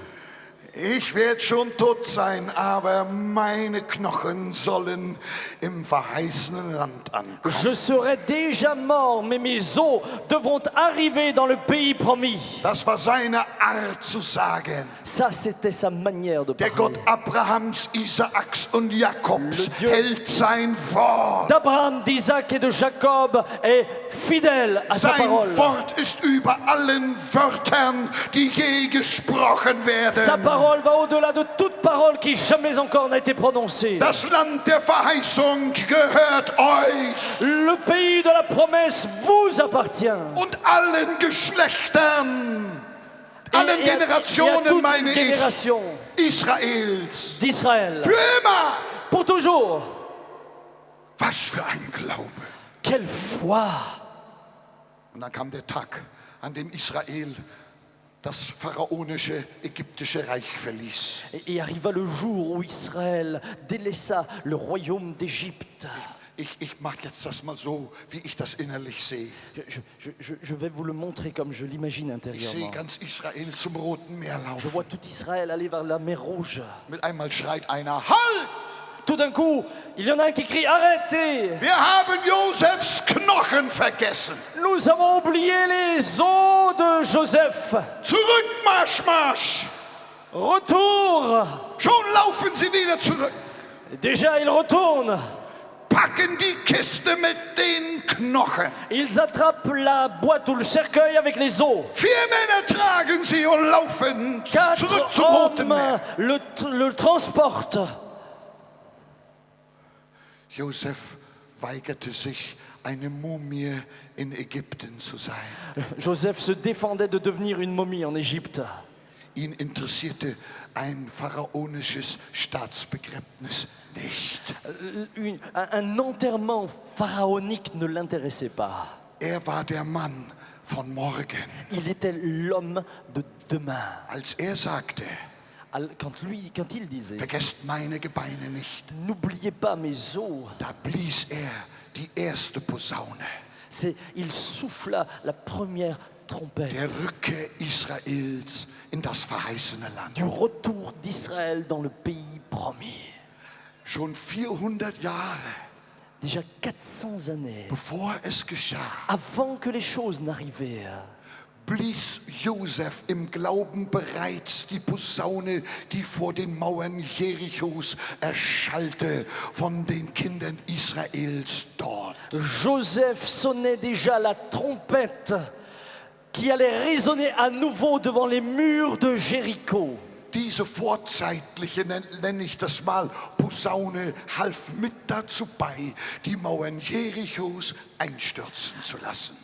[SPEAKER 1] Ich werde schon tot sein, aber meine Knochen sollen im verheißenen Land ankommen.
[SPEAKER 2] Je serai déjà mort, mais mes os devront arriver dans le pays promis.
[SPEAKER 1] Das war seine Art zu sagen.
[SPEAKER 2] Ça, c'était sa manière de
[SPEAKER 1] Der
[SPEAKER 2] parler.
[SPEAKER 1] Gott Abrahams, Isaaks und Jakobs
[SPEAKER 2] Le Dieu-
[SPEAKER 1] hält sein Wort.
[SPEAKER 2] D'Abraham, d'Isaac et de Jacob est fidèle à sa
[SPEAKER 1] Sein
[SPEAKER 2] parole.
[SPEAKER 1] Wort ist über allen Wörtern, die je gesprochen
[SPEAKER 2] Sa
[SPEAKER 1] werden.
[SPEAKER 2] parole va au-delà de toute parole qui jamais encore n'a été prononcée.
[SPEAKER 1] Das Land der Verheißung gehört euch
[SPEAKER 2] Le pays de la promesse vous appartient.
[SPEAKER 1] und allen Geschlechtern, allen
[SPEAKER 2] Et à
[SPEAKER 1] Generationen,
[SPEAKER 2] toute
[SPEAKER 1] meine ich,
[SPEAKER 2] génération
[SPEAKER 1] Israels.
[SPEAKER 2] d'Israël.
[SPEAKER 1] Für immer.
[SPEAKER 2] Pour toujours.
[SPEAKER 1] Was für ein Glaube.
[SPEAKER 2] Quelle foi.
[SPEAKER 1] Und dann kam der Tag, an dem Israel das pharaonische ägyptische Reich verließ.
[SPEAKER 2] Et arriva le jour où Israël délaissa le royaume d'Égypte.
[SPEAKER 1] Ich mache jetzt das mal so, wie ich das innerlich sehe.
[SPEAKER 2] Je vais vous le montrer comme je l'imagine
[SPEAKER 1] Ich sehe
[SPEAKER 2] intérieurement.
[SPEAKER 1] ganz Israel zum Roten Meer
[SPEAKER 2] Je vois
[SPEAKER 1] laufen.
[SPEAKER 2] tout Israël aller vers la mer Rouge.
[SPEAKER 1] Mit einmal schreit einer, Halt!
[SPEAKER 2] Tout d'un coup, il y en a un qui crie « Arrêtez!
[SPEAKER 1] Wir haben Josefs Knochen vergessen.
[SPEAKER 2] Nous avons oublié les os de Joseph.
[SPEAKER 1] Zurück, Marsch, Marsch!
[SPEAKER 2] Retour !»
[SPEAKER 1] Schon laufen sie wieder zurück.
[SPEAKER 2] Déjà, ils retournent.
[SPEAKER 1] Packen die Kiste mit den Knochen.
[SPEAKER 2] Ils attrapent la boîte ou le cercueil avec les os.
[SPEAKER 1] 4 Männer tragen sie und laufen zurück
[SPEAKER 2] 4
[SPEAKER 1] zum Roten
[SPEAKER 2] hommes
[SPEAKER 1] Meer.
[SPEAKER 2] le transportent.
[SPEAKER 1] Josef weigerte sich, eine Mumie in Ägypten zu sein.
[SPEAKER 2] Joseph se défendait de devenir une momie en Égypte.
[SPEAKER 1] Ihn interessierte ein pharaonisches Staatsbegräbnis nicht.
[SPEAKER 2] Un enterrement pharaonique ne l'intéressait pas.
[SPEAKER 1] Er war der Mann von morgen.
[SPEAKER 2] Il était l'homme de demain.
[SPEAKER 1] Als er sagte,
[SPEAKER 2] Quand il disait
[SPEAKER 1] vergesst meine Gebeine nicht,
[SPEAKER 2] « N'oubliez pas mes os
[SPEAKER 1] da blies er die erste Posaune. »
[SPEAKER 2] Il souffla la première trompette
[SPEAKER 1] Der Rückkehr Israels in das verheißene Land.
[SPEAKER 2] du retour d'Israël dans le pays promis.
[SPEAKER 1] Schon 400 Jahre,
[SPEAKER 2] Déjà 400 années
[SPEAKER 1] bevor es geschah,
[SPEAKER 2] avant que les choses n'arrivèrent,
[SPEAKER 1] blies Josef im Glauben bereits die Posaune, die vor den Mauern Jerichos erschallte von den Kindern Israels dort.
[SPEAKER 2] Joseph sonnait déjà la trompette qui allait résonner à nouveau devant les murs de Jéricho.
[SPEAKER 1] Diese vorzeitliche, nenne ich das mal, Posaune half mit dazu bei, die Mauern Jerichos einstürzen zu lassen.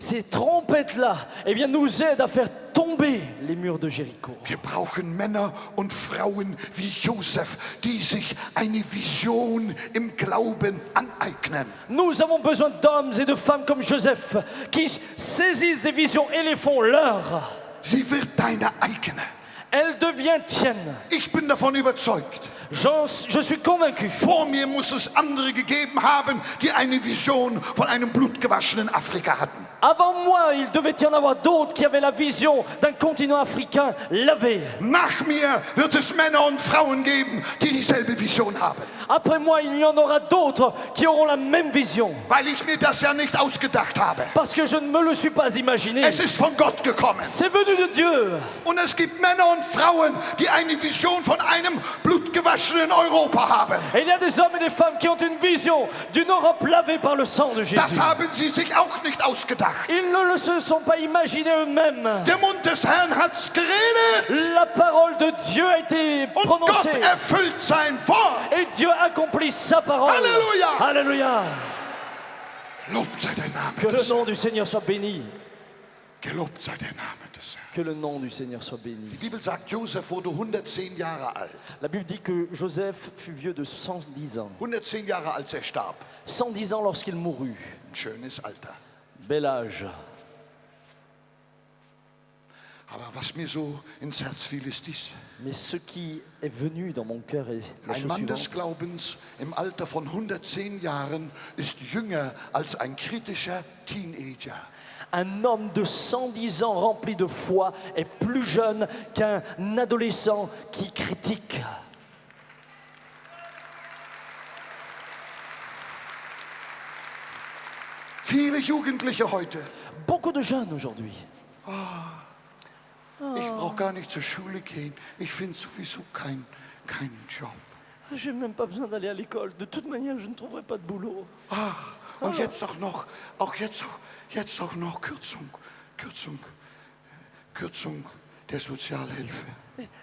[SPEAKER 2] Ces trompettes-là, eh bien, nous aident à faire tomber les murs de Jéricho.
[SPEAKER 1] Wir brauchen Männer und Frauen wie Josef, die sich eine Vision im Glauben aneignen.
[SPEAKER 2] Nous avons besoin d'hommes et de femmes comme Joseph qui saisissent des visions et les font leurs.
[SPEAKER 1] Sie wird deine eigene.
[SPEAKER 2] Elle devient tienne.
[SPEAKER 1] Ich bin davon überzeugt.
[SPEAKER 2] Je suis convaincu.
[SPEAKER 1] Vor mir muss es andere gegeben haben, die eine Vision von einem blutgewaschenen Afrika hatten.
[SPEAKER 2] Avant moi, il devait y en avoir d'autres qui avaient la vision d'un continent africain lavé.
[SPEAKER 1] Nach mir wird es Männer und Frauen geben, die dieselbe Vision haben.
[SPEAKER 2] Après moi, il y en aura d'autres qui auront la même vision.
[SPEAKER 1] Weil ich mir das ja nicht ausgedacht habe.
[SPEAKER 2] Parce que je ne me le suis pas imaginé.
[SPEAKER 1] Es ist von Gott gekommen.
[SPEAKER 2] C'est venu de Dieu.
[SPEAKER 1] Und es gibt Männer und Frauen, die eine Vision von einem blutgewaschenen Europa haben.
[SPEAKER 2] Et il y a des hommes et des femmes qui ont une vision d'une Europe lavée par le sang de Jésus.
[SPEAKER 1] Das haben sie sich auch nicht ausgedacht.
[SPEAKER 2] Ils ne se sont pas imaginés eux-mêmes.
[SPEAKER 1] Der Mund des Herrn hat's geredet.
[SPEAKER 2] La parole de Dieu a été
[SPEAKER 1] Und Gott
[SPEAKER 2] prononcée.
[SPEAKER 1] erfüllt sein Wort.
[SPEAKER 2] Et Dieu accomplit sa parole.
[SPEAKER 1] Alléluia.
[SPEAKER 2] Alléluia.
[SPEAKER 1] Lobt sei der Name
[SPEAKER 2] Que le
[SPEAKER 1] des Herrn.
[SPEAKER 2] nom du Seigneur soit béni.
[SPEAKER 1] Gelobt sei der Name des Herrn.
[SPEAKER 2] Que le nom du Seigneur soit béni.
[SPEAKER 1] Die Bibel sagt, Josef wurde 110 Jahre alt.
[SPEAKER 2] La Bible dit que Joseph fut vieux de 110 ans.
[SPEAKER 1] 110 Jahre als er starb.
[SPEAKER 2] 110 ans lorsqu'il mourut.
[SPEAKER 1] Ein schönes Alter.
[SPEAKER 2] Bel âge.
[SPEAKER 1] Aber was mir so ins Herz fiel, ist dies.
[SPEAKER 2] Mais ce qui est venu dans mon cœur est la
[SPEAKER 1] Ein
[SPEAKER 2] chose
[SPEAKER 1] Mann des
[SPEAKER 2] suivante.
[SPEAKER 1] Glaubens im Alter von 110 Jahren ist jünger als ein kritischer Teenager.
[SPEAKER 2] Un homme de 110 ans rempli de foi est plus jeune qu'un adolescent qui critique.
[SPEAKER 1] Viele Jugendliche heute.
[SPEAKER 2] Beaucoup de jeunes aujourd'hui.
[SPEAKER 1] Ich brauche gar nicht zur Schule gehen. Ich finde sowieso keinen Job.
[SPEAKER 2] J'ai même pas besoin d'aller à l'école. De toute manière, je ne trouverai pas de boulot.
[SPEAKER 1] Und jetzt auch noch Kürzung der Sozialhilfe.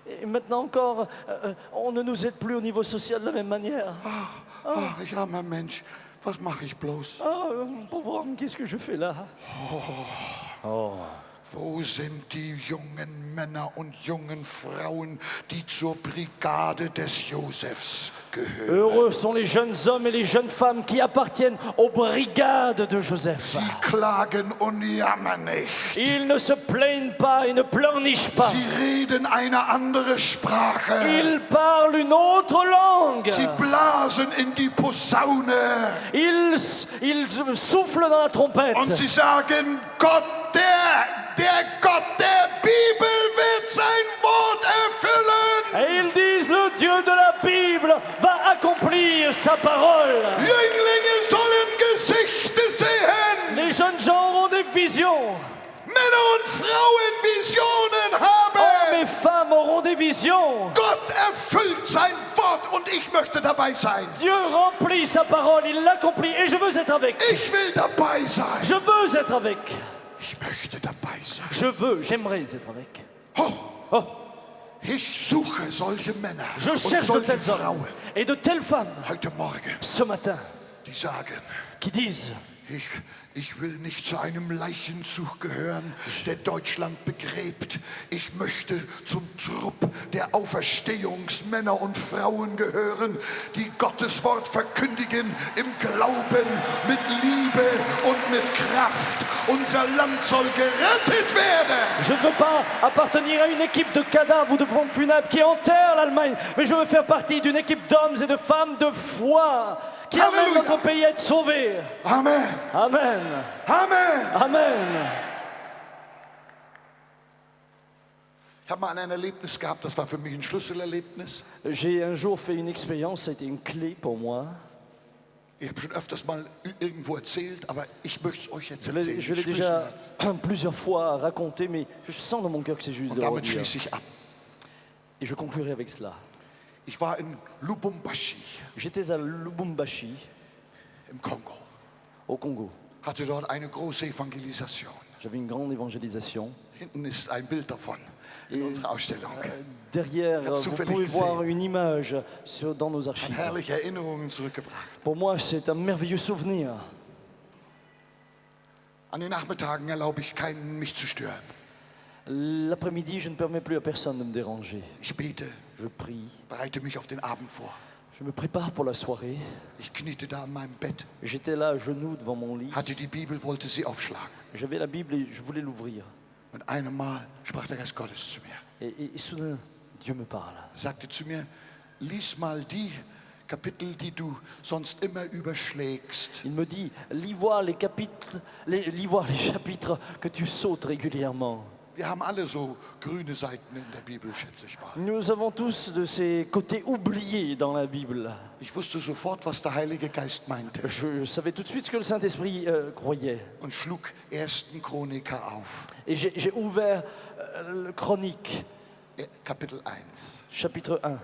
[SPEAKER 2] Et maintenant encore, on ne nous aide plus au niveau social de la même manière.
[SPEAKER 1] Ach, ich armer Mensch, was mache ich bloß?
[SPEAKER 2] Ah, pauvre homme, qu'est-ce que je fais là?
[SPEAKER 1] Wo sind die jungen Männer und jungen Frauen, die zur Brigade des Josefs gehören?
[SPEAKER 2] Heureux sont les jeunes hommes et les jeunes femmes qui appartiennent aux brigades de Joseph.
[SPEAKER 1] Sie klagen und jammern nicht.
[SPEAKER 2] Ils ne se plaignent pas, ils ne pleurnichent pas.
[SPEAKER 1] Sie reden eine andere Sprache.
[SPEAKER 2] Ils parlent une autre langue.
[SPEAKER 1] Sie blasen in die Posaune.
[SPEAKER 2] Ils soufflent dans la trompette.
[SPEAKER 1] Und sie sagen, Gott, der Gott der Bibel wird sein Wort erfüllen.
[SPEAKER 2] Et ils disent, le Dieu de la Bible va accomplir sa parole.
[SPEAKER 1] Jünglinge sollen Gesichter sehen.
[SPEAKER 2] Les jeunes gens auront des visions.
[SPEAKER 1] Männer und Frauen Visionen haben.
[SPEAKER 2] Hommes et femmes auront des visions.
[SPEAKER 1] Gott erfüllt sein Wort und ich möchte dabei sein.
[SPEAKER 2] Dieu remplit sa parole, il l'accomplit et je veux être avec.
[SPEAKER 1] Ich will dabei sein.
[SPEAKER 2] Je veux être avec.
[SPEAKER 1] Ich möchte dabei sein.
[SPEAKER 2] J'aimerais être avec.
[SPEAKER 1] Ich suche solche Männer
[SPEAKER 2] Je
[SPEAKER 1] und
[SPEAKER 2] cherche de
[SPEAKER 1] solche
[SPEAKER 2] tels hommes
[SPEAKER 1] Frauen
[SPEAKER 2] et de telles femmes
[SPEAKER 1] heute Morgen,
[SPEAKER 2] ce matin
[SPEAKER 1] die sagen,
[SPEAKER 2] qui disent
[SPEAKER 1] ich will nicht zu einem Leichenzug gehören, der Deutschland begräbt. Ich möchte zum Trupp der Auferstehungsmänner und Frauen gehören, die Gottes Wort verkündigen im Glauben, mit Liebe und mit Kraft. Unser Land soll gerettet werden.
[SPEAKER 2] Je ne veux pas appartenir à une équipe de cadavres ou de pompes funèbres qui enterrent l'Allemagne, mais je veux faire partie d'une équipe d'hommes et de femmes de foi qui amènent
[SPEAKER 1] Alléluia.
[SPEAKER 2] notre pays à être sauvé.
[SPEAKER 1] Amen.
[SPEAKER 2] Amen.
[SPEAKER 1] Amen.
[SPEAKER 2] Amen.
[SPEAKER 1] Ich habe mal ein Erlebnis gehabt, das war für mich ein Schlüsselerlebnis.
[SPEAKER 2] J'ai un jour fait une expérience, ça a été une clé pour moi.
[SPEAKER 1] Ich habe schon öfters mal irgendwo erzählt, aber ich möchte es euch jetzt
[SPEAKER 2] Je
[SPEAKER 1] erzählen.
[SPEAKER 2] l'ai
[SPEAKER 1] Ich spür's im
[SPEAKER 2] déjà
[SPEAKER 1] Herzen.
[SPEAKER 2] plusieurs fois raconté, mais je sens dans mon cœur que c'est juste
[SPEAKER 1] Und
[SPEAKER 2] de le
[SPEAKER 1] damit
[SPEAKER 2] redire.
[SPEAKER 1] schließe ich ab.
[SPEAKER 2] Et je conclurai avec cela.
[SPEAKER 1] Ich war in Lubumbashi
[SPEAKER 2] J'étais à Lubumbashi,
[SPEAKER 1] im Kongo,
[SPEAKER 2] au Congo.
[SPEAKER 1] hatte dort eine große Evangelisation.
[SPEAKER 2] J'avais une grande évangélisation.
[SPEAKER 1] Hinten ist ein Bild davon in unserer Ausstellung.
[SPEAKER 2] Derrière,
[SPEAKER 1] Ich hab's
[SPEAKER 2] vous
[SPEAKER 1] zufällig
[SPEAKER 2] pouvez
[SPEAKER 1] gesehen.
[SPEAKER 2] voir une image dans nos
[SPEAKER 1] Hat
[SPEAKER 2] archives.
[SPEAKER 1] herrliche Erinnerungen zurückgebracht.
[SPEAKER 2] Pour moi, c'est un merveilleux souvenir.
[SPEAKER 1] An den Nachmittagen erlaube ich keinen, mich zu stören.
[SPEAKER 2] L'après-midi, je ne permets plus à personne de me déranger.
[SPEAKER 1] Ich bete,
[SPEAKER 2] Je prie,
[SPEAKER 1] bereite mich auf den Abend vor.
[SPEAKER 2] je me prépare pour la soirée.
[SPEAKER 1] Ich kniete da an meinem Bett,
[SPEAKER 2] J'étais là à genoux devant mon lit.
[SPEAKER 1] hatte die Bibel, wollte sie aufschlagen.
[SPEAKER 2] J'avais la Bible et je voulais l'ouvrir.
[SPEAKER 1] Und einem Mal sprach der Geist Gottes zu mir.
[SPEAKER 2] Et soudain, Dieu me parle.
[SPEAKER 1] Er sagte zu mir, lies mal die Kapitel, die du sonst immer überschlägst.
[SPEAKER 2] Il me dit, lis-moi les chapitres que tu sautes régulièrement.
[SPEAKER 1] Wir haben alle so grüne Seiten in der Bibel, schätze ich mal.
[SPEAKER 2] Nous avons tous de ces côtés oubliés dans la Bible.
[SPEAKER 1] Ich wusste sofort, was der Heilige Geist meinte
[SPEAKER 2] Je savais tout de suite ce que le Saint-Esprit croyait.
[SPEAKER 1] und schlug 1. Chroniker auf,
[SPEAKER 2] Et j'ai ouvert le Chronique,
[SPEAKER 1] Kapitel 1.
[SPEAKER 2] chapitre 1.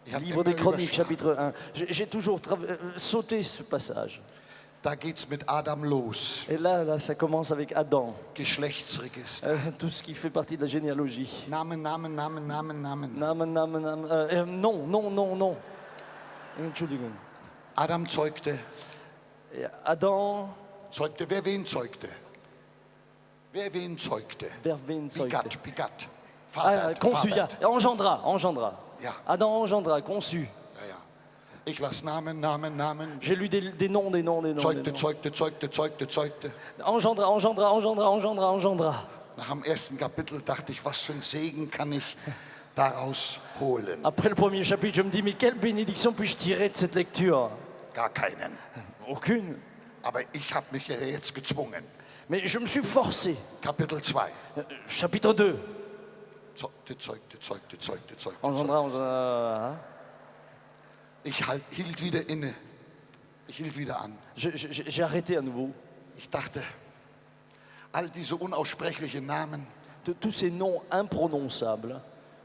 [SPEAKER 1] Ich habe
[SPEAKER 2] Livre des
[SPEAKER 1] immer
[SPEAKER 2] Chroniques,
[SPEAKER 1] überschlagen.
[SPEAKER 2] chapitre 1. J'ai toujours sauté ce passage.
[SPEAKER 1] Da geht's mit Adam los,
[SPEAKER 2] Et là, ça commence avec Adam.
[SPEAKER 1] Geschlechtsregister.
[SPEAKER 2] Tout ce qui fait partie de la généalogie.
[SPEAKER 1] Namen, Namen, Namen, Namen, Namen.
[SPEAKER 2] Non. Entschuldigung.
[SPEAKER 1] Adam zeugte,
[SPEAKER 2] Et Adam,
[SPEAKER 1] wer wen zeugte? Wer wen zeugte?
[SPEAKER 2] wer wen zeugte?
[SPEAKER 1] Begat.
[SPEAKER 2] Conçu,
[SPEAKER 1] Vater.
[SPEAKER 2] ja, engendra.
[SPEAKER 1] Ja.
[SPEAKER 2] Adam engendra, conçu.
[SPEAKER 1] Ja, ja. Ich las Namen.
[SPEAKER 2] J'ai lu des noms.
[SPEAKER 1] Zeugte.
[SPEAKER 2] Engendra.
[SPEAKER 1] Nach dem ersten Kapitel dachte ich, was für ein Segen kann ich daraus holen?
[SPEAKER 2] Après le premier chapitre, je me dis, mais quelle bénédiction puis-je tirer de cette lecture?
[SPEAKER 1] Gar keinen.
[SPEAKER 2] Aucune.
[SPEAKER 1] Aber ich habe mich ja jetzt gezwungen.
[SPEAKER 2] Mais je me suis forcé.
[SPEAKER 1] Kapitel 2.
[SPEAKER 2] Chapitre 2.
[SPEAKER 1] Zeugte.
[SPEAKER 2] Engendra.
[SPEAKER 1] Ich hielt wieder inne. Ich hielt wieder an.
[SPEAKER 2] J'ai arrêté à nouveau.
[SPEAKER 1] Ich dachte, all diese unaussprechlichen Namen,
[SPEAKER 2] Tous ces noms imprononçables.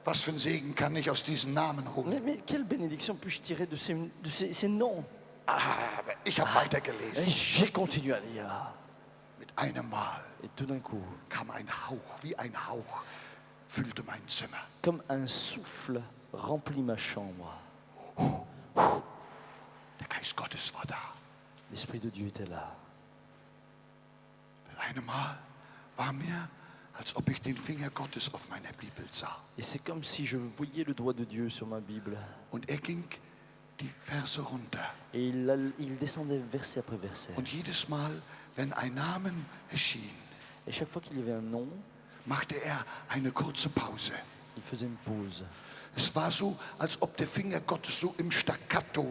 [SPEAKER 1] was für ein Segen kann ich aus diesen Namen holen?
[SPEAKER 2] Mais quelle bénédiction puis-je tirer de ces noms?
[SPEAKER 1] Aber ich habe
[SPEAKER 2] Et
[SPEAKER 1] weitergelesen.
[SPEAKER 2] j'ai continué à lire.
[SPEAKER 1] Mit einem Mal
[SPEAKER 2] Et tout d'un coup,
[SPEAKER 1] kam ein Hauch, wie ein Hauch, füllte mein Zimmer.
[SPEAKER 2] comme un souffle, remplit ma chambre.
[SPEAKER 1] Der Geist Gottes war da.
[SPEAKER 2] L'Esprit de Dieu était là.
[SPEAKER 1] Mit einem Mal war mir, als ob ich den Finger Gottes auf meiner Bibel sah.
[SPEAKER 2] Et c'est comme si je voyais le doigt de Dieu sur ma Bible.
[SPEAKER 1] Und er ging die Verse runter.
[SPEAKER 2] Et il descendait verset après verset.
[SPEAKER 1] Und jedes Mal, wenn ein Namen erschien,
[SPEAKER 2] Et chaque fois qu'il y avait un nom,
[SPEAKER 1] machte er eine kurze Pause.
[SPEAKER 2] il faisait une pause.
[SPEAKER 1] Es war so, als ob der Finger Gottes so im Staccato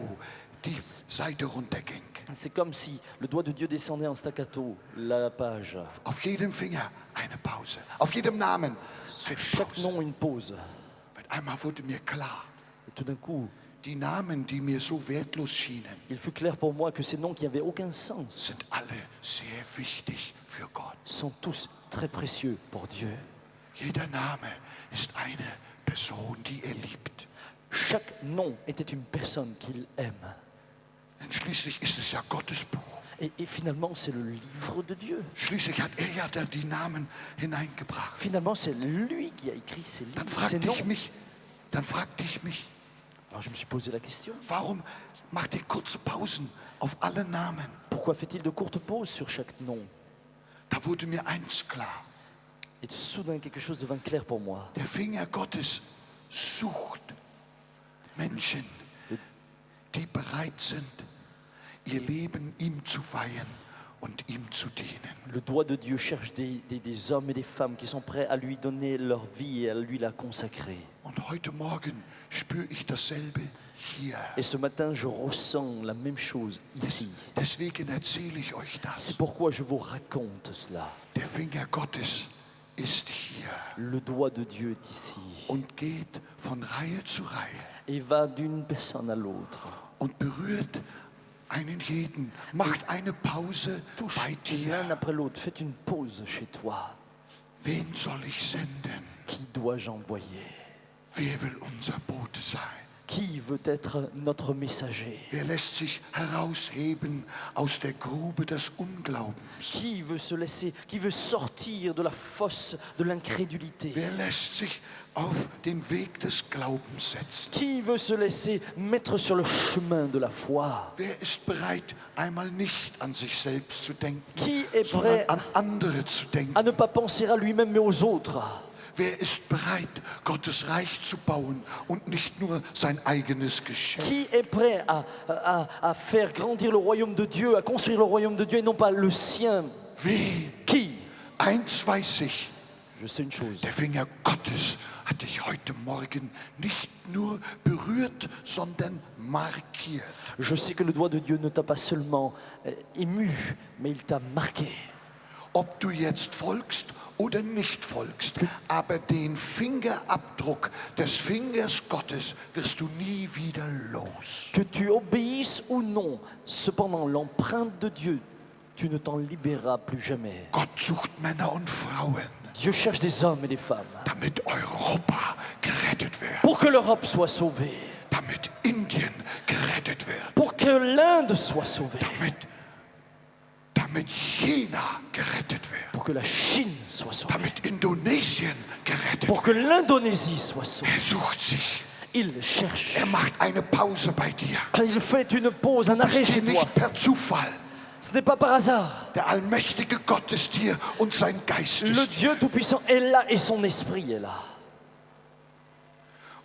[SPEAKER 1] die Seite runterging.
[SPEAKER 2] C'est comme si le doigt de Dieu descendait en staccato la page.
[SPEAKER 1] Auf jedem Finger eine Pause. Auf jedem Namen
[SPEAKER 2] Sur
[SPEAKER 1] eine
[SPEAKER 2] chaque
[SPEAKER 1] Pause.
[SPEAKER 2] nom, une pause.
[SPEAKER 1] Mit einmal wurde mir klar,
[SPEAKER 2] Et tout d'un coup,
[SPEAKER 1] die Namen, die mir so wertlos schienen,
[SPEAKER 2] il fut clair pour moi que ces noms qui n'avaient aucun sens
[SPEAKER 1] sind alle sehr wichtig für Gott.
[SPEAKER 2] sont tous très précieux pour Dieu.
[SPEAKER 1] Jeder Name ist eine Person, die er liebt.
[SPEAKER 2] Chaque nom était une personne qu'il aime.
[SPEAKER 1] Denn schließlich ist es ja Gottes Buch.
[SPEAKER 2] Et finalement, c'est le livre de Dieu.
[SPEAKER 1] Schließlich hat er ja da die Namen hineingebracht.
[SPEAKER 2] Finalement, c'est lui qui a écrit ces
[SPEAKER 1] Dann
[SPEAKER 2] livres, ces
[SPEAKER 1] fragte ich mich,
[SPEAKER 2] Alors je me suis posé la question,
[SPEAKER 1] warum macht er kurze Pausen auf alle Namen?
[SPEAKER 2] pourquoi fait-il de courtes pauses sur chaque nom?
[SPEAKER 1] Da wurde mir eins klar.
[SPEAKER 2] Et soudain, quelque chose devint clair pour moi.
[SPEAKER 1] Der Finger Gottes sucht Menschen, die bereit sind, ihr Leben ihm zu weihen und ihm zu dienen.
[SPEAKER 2] Le doigt de Dieu cherche des hommes et des femmes qui sont prêts à lui donner leur vie et à lui la consacrer.
[SPEAKER 1] Und heute Morgen spüre ich dasselbe hier.
[SPEAKER 2] Et ce matin, je ressens la même chose ici.
[SPEAKER 1] Deswegen erzähle ich euch
[SPEAKER 2] C'est
[SPEAKER 1] das.
[SPEAKER 2] pourquoi je vous raconte cela.
[SPEAKER 1] Der Finger Gottes ist hier
[SPEAKER 2] Le doigt de Dieu est ici
[SPEAKER 1] und geht von Reihe zu Reihe
[SPEAKER 2] et va d'une personne à l'autre.
[SPEAKER 1] und berührt einen jeden, macht eine Pause
[SPEAKER 2] Touche
[SPEAKER 1] bei
[SPEAKER 2] l'un
[SPEAKER 1] dir.
[SPEAKER 2] après l'autre. Faites une pause chez toi.
[SPEAKER 1] Wen soll ich senden?
[SPEAKER 2] Qui dois-je envoyer?
[SPEAKER 1] Wer will unser Bote sein?
[SPEAKER 2] Qui veut être notre messager?
[SPEAKER 1] Wer lässt sich herausheben aus der Grube des Unglaubens?
[SPEAKER 2] Qui veut sortir de la fosse de l'incrédulité?
[SPEAKER 1] Wer lässt sich auf den Weg des Glaubens setzen?
[SPEAKER 2] Qui veut se laisser mettre sur le chemin de la foi?
[SPEAKER 1] Wer ist bereit, einmal nicht an sich selbst zu denken,
[SPEAKER 2] Qui est
[SPEAKER 1] sondern
[SPEAKER 2] prêt
[SPEAKER 1] an andere zu denken?
[SPEAKER 2] à ne pas penser à lui-même mais aux autres?
[SPEAKER 1] Wer ist bereit, Gottes Reich zu bauen und nicht nur sein eigenes Geschäft?
[SPEAKER 2] Qui est prêt à faire grandir le royaume de Dieu, à construire le royaume de Dieu et non pas le sien?
[SPEAKER 1] Wen?
[SPEAKER 2] Qui?
[SPEAKER 1] Eins weiß ich,
[SPEAKER 2] Je sais une chose.
[SPEAKER 1] der Finger Gottes hat dich heute Morgen nicht nur berührt, sondern markiert.
[SPEAKER 2] Je sais que le doigt de Dieu ne t'a pas seulement ému, mais il t'a marqué.
[SPEAKER 1] Ob du jetzt folgst oder nicht folgst, aber den Fingerabdruck des Fingers Gottes wirst du nie wieder los.
[SPEAKER 2] Que tu obéisses ou non, cependant l'empreinte de Dieu, tu ne t'en libéreras plus jamais.
[SPEAKER 1] Gott sucht Männer und Frauen,
[SPEAKER 2] Dieu cherche des hommes et des femmes
[SPEAKER 1] damit Europa gerettet wird,
[SPEAKER 2] pour que l'Europe soit sauvée,
[SPEAKER 1] damit Indien gerettet wird,
[SPEAKER 2] pour que l'Inde soit sauvée,
[SPEAKER 1] damit China gerettet wird,
[SPEAKER 2] pour que la Chine soit sauvée,
[SPEAKER 1] damit Indonesien gerettet
[SPEAKER 2] pour
[SPEAKER 1] wird.
[SPEAKER 2] que l'Indonésie soit sauvée.
[SPEAKER 1] Er sucht sich.
[SPEAKER 2] Il cherche.
[SPEAKER 1] Er macht eine Pause bei dir.
[SPEAKER 2] Il fait une pause, un arrêt
[SPEAKER 1] Es
[SPEAKER 2] chez
[SPEAKER 1] ist
[SPEAKER 2] toi.
[SPEAKER 1] nicht per Zufall.
[SPEAKER 2] Ce n'est pas par hasard.
[SPEAKER 1] Der allmächtige Gott ist hier und sein Geist
[SPEAKER 2] Le
[SPEAKER 1] ist hier.
[SPEAKER 2] Dieu Tout-Puissant est là et son esprit est là.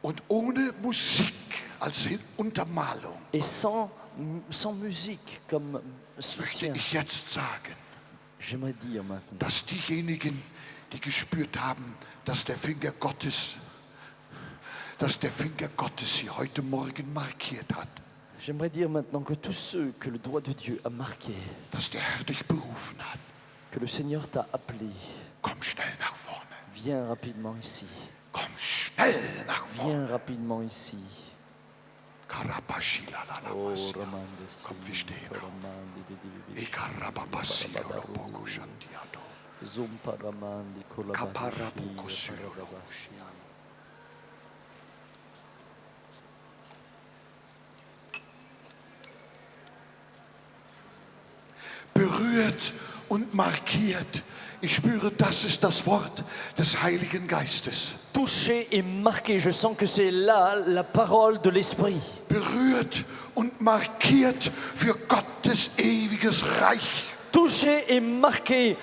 [SPEAKER 1] Und ohne Musik als Untermalung
[SPEAKER 2] Et sans musique comme
[SPEAKER 1] möchte
[SPEAKER 2] soutien,
[SPEAKER 1] ich jetzt sagen,
[SPEAKER 2] j'aimerais dire maintenant
[SPEAKER 1] dass diejenigen, die gespürt haben, dass der Finger Gottes sie heute Morgen markiert hat,
[SPEAKER 2] J'aimerais dire maintenant que tous ceux que le doigt de Dieu a marqués,
[SPEAKER 1] dass der Herr dich berufen hat.
[SPEAKER 2] que le Seigneur t'a appelé,
[SPEAKER 1] Komm schnell nach vorne.
[SPEAKER 2] viens rapidement ici.
[SPEAKER 1] Komm schnell nach vorne.
[SPEAKER 2] Viens rapidement ici.
[SPEAKER 1] Karabashilalalamas. Komm, wir stehen auf. Ekarababasiolobokoshantiado. Kaparabokosyolobos. Berührt und markiert. Ich spüre, das ist das Wort des Heiligen Geistes.
[SPEAKER 2] Touché et marqué, je sens que c'est là la parole de l'Esprit.
[SPEAKER 1] Berührt und markiert für Gottes ewiges Reich.
[SPEAKER 2] Touché et marqué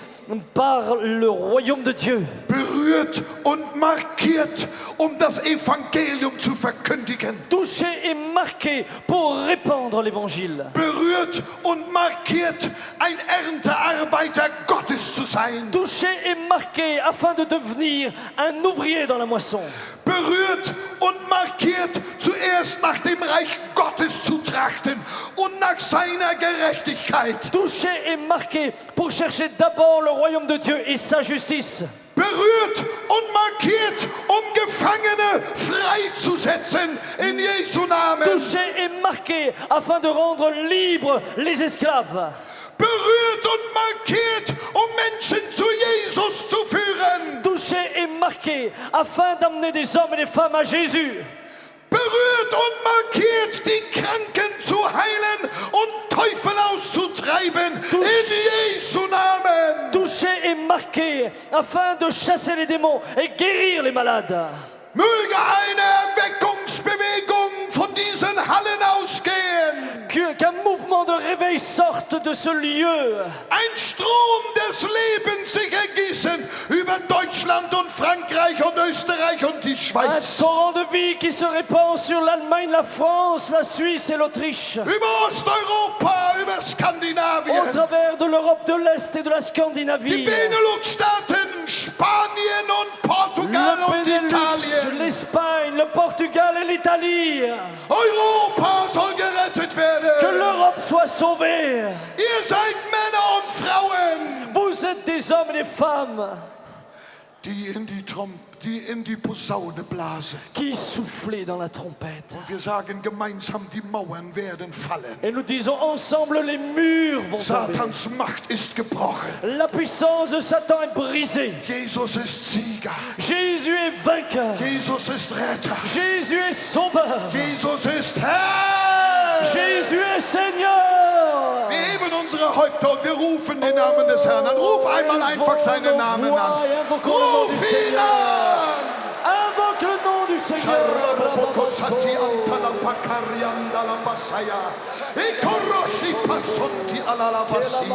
[SPEAKER 2] par le royaume de Dieu.
[SPEAKER 1] Berührt und markiert, um das Evangelium zu verkündigen.
[SPEAKER 2] Touché et marqué pour répandre l'évangile.
[SPEAKER 1] Berührt und markiert, ein Erntearbeiter Gottes zu sein.
[SPEAKER 2] Touché et marqué afin de devenir un ouvrier dans la moisson.
[SPEAKER 1] Berührt und markiert, zuerst nach dem Reich Gottes zu trachten und nach seiner Gerechtigkeit.
[SPEAKER 2] Touché et marqué pour chercher d'abord le royaume de Dieu et sa justice.
[SPEAKER 1] Berührt und markiert, um Gefangene freizusetzen in Jesu Namen.
[SPEAKER 2] Touché et marqué afin de rendre libres les esclaves.
[SPEAKER 1] Berührt und markiert, um Menschen zu Jesus zu führen.
[SPEAKER 2] Touché et marqué afin d'amener des hommes et des femmes à Jésus.
[SPEAKER 1] Berührt und markiert, die Kranken zu heilen und Teufel auszutreiben in Jesu Namen.
[SPEAKER 2] Touché et marqué afin de chasser les démons et guérir les malades.
[SPEAKER 1] Möge eine Erweckungsbewegung von diesen Hallen ausgehen.
[SPEAKER 2] Qu'un mouvement de réveil sorte de ce lieu.
[SPEAKER 1] Ein Strom des Lebens sich ergießen über Deutschland und Frankreich und Österreich und die
[SPEAKER 2] Un
[SPEAKER 1] Schweiz.
[SPEAKER 2] torrent de vie qui se répand sur l'Allemagne, la France, la Suisse et l'Autriche.
[SPEAKER 1] Über Osteuropa, über
[SPEAKER 2] Au
[SPEAKER 1] Skandinavien.
[SPEAKER 2] travers de l'Europe de l'Est et de la
[SPEAKER 1] Die
[SPEAKER 2] Scandinavie.
[SPEAKER 1] Benelux-Staaten, Spanien und Portugal
[SPEAKER 2] Le
[SPEAKER 1] und
[SPEAKER 2] Benelux,
[SPEAKER 1] Italien.
[SPEAKER 2] l'Espagne, le Portugal et l'Italie.
[SPEAKER 1] Europa soll gerettet
[SPEAKER 2] Que
[SPEAKER 1] werden.
[SPEAKER 2] l'Europe soit sauvée.
[SPEAKER 1] Ihr seid Männer und Frauen,
[SPEAKER 2] Vous êtes des hommes et des femmes
[SPEAKER 1] die in die die in die Posaune blasen.
[SPEAKER 2] qui soufflait dans la trompette.
[SPEAKER 1] Und wir sagen gemeinsam, die Mauern werden fallen.
[SPEAKER 2] Et nous disons ensemble, les murs vont tomber.
[SPEAKER 1] Satans Macht ist gebrochen.
[SPEAKER 2] La puissance de Satan est brisée.
[SPEAKER 1] Jesus ist Sieger.
[SPEAKER 2] Jésus est vainqueur.
[SPEAKER 1] Jesus ist Retter.
[SPEAKER 2] Jésus est sauveur.
[SPEAKER 1] Jesus ist Herr.
[SPEAKER 2] Jésus est Seigneur.
[SPEAKER 1] Wir heben unsere Häupter und wir rufen den Namen des Herrn an. Ruf einmal einfach seinen Namen an. Ruf ihn an.
[SPEAKER 2] Invoque le nom du Seigneur.
[SPEAKER 1] Sharabokosati antalapakarianda la basaya. Ikorosi pasonti alalabasi.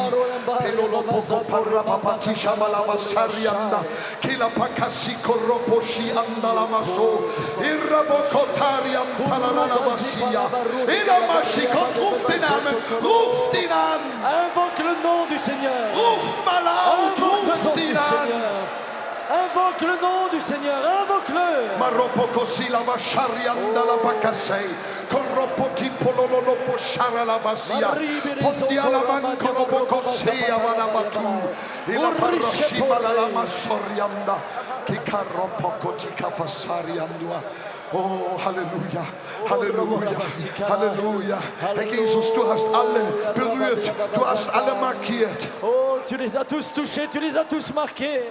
[SPEAKER 1] Pelolopopo parapapati shamalabasarianda. Kilapakasi koroposhi andalamaso. Irabokotariam talalalabasia. Ilamashikot, ruf den Namen. Ruf ihn an.
[SPEAKER 2] Invoque le nom du Seigneur.
[SPEAKER 1] Ruf mal laut.
[SPEAKER 2] Invoque le
[SPEAKER 1] Ruf
[SPEAKER 2] nom du
[SPEAKER 1] ihn an.
[SPEAKER 2] Seigneur. Invoque le nom du Seigneur. Invoque-le.
[SPEAKER 1] Maropokosi la basharianda la bakasei. Korropoti pololopo sharalavasia. Pondiala mankolobokosia vanabatu. Ila parroshi balalama sorianda. Kikaropokoti kafasariandua. Oh, Halleluja, Halleluja, Halleluja. Herr Jesus, du hast alle berührt, du hast alle markiert.
[SPEAKER 2] Oh, tu les as tous touchés, tu les as tous marqués.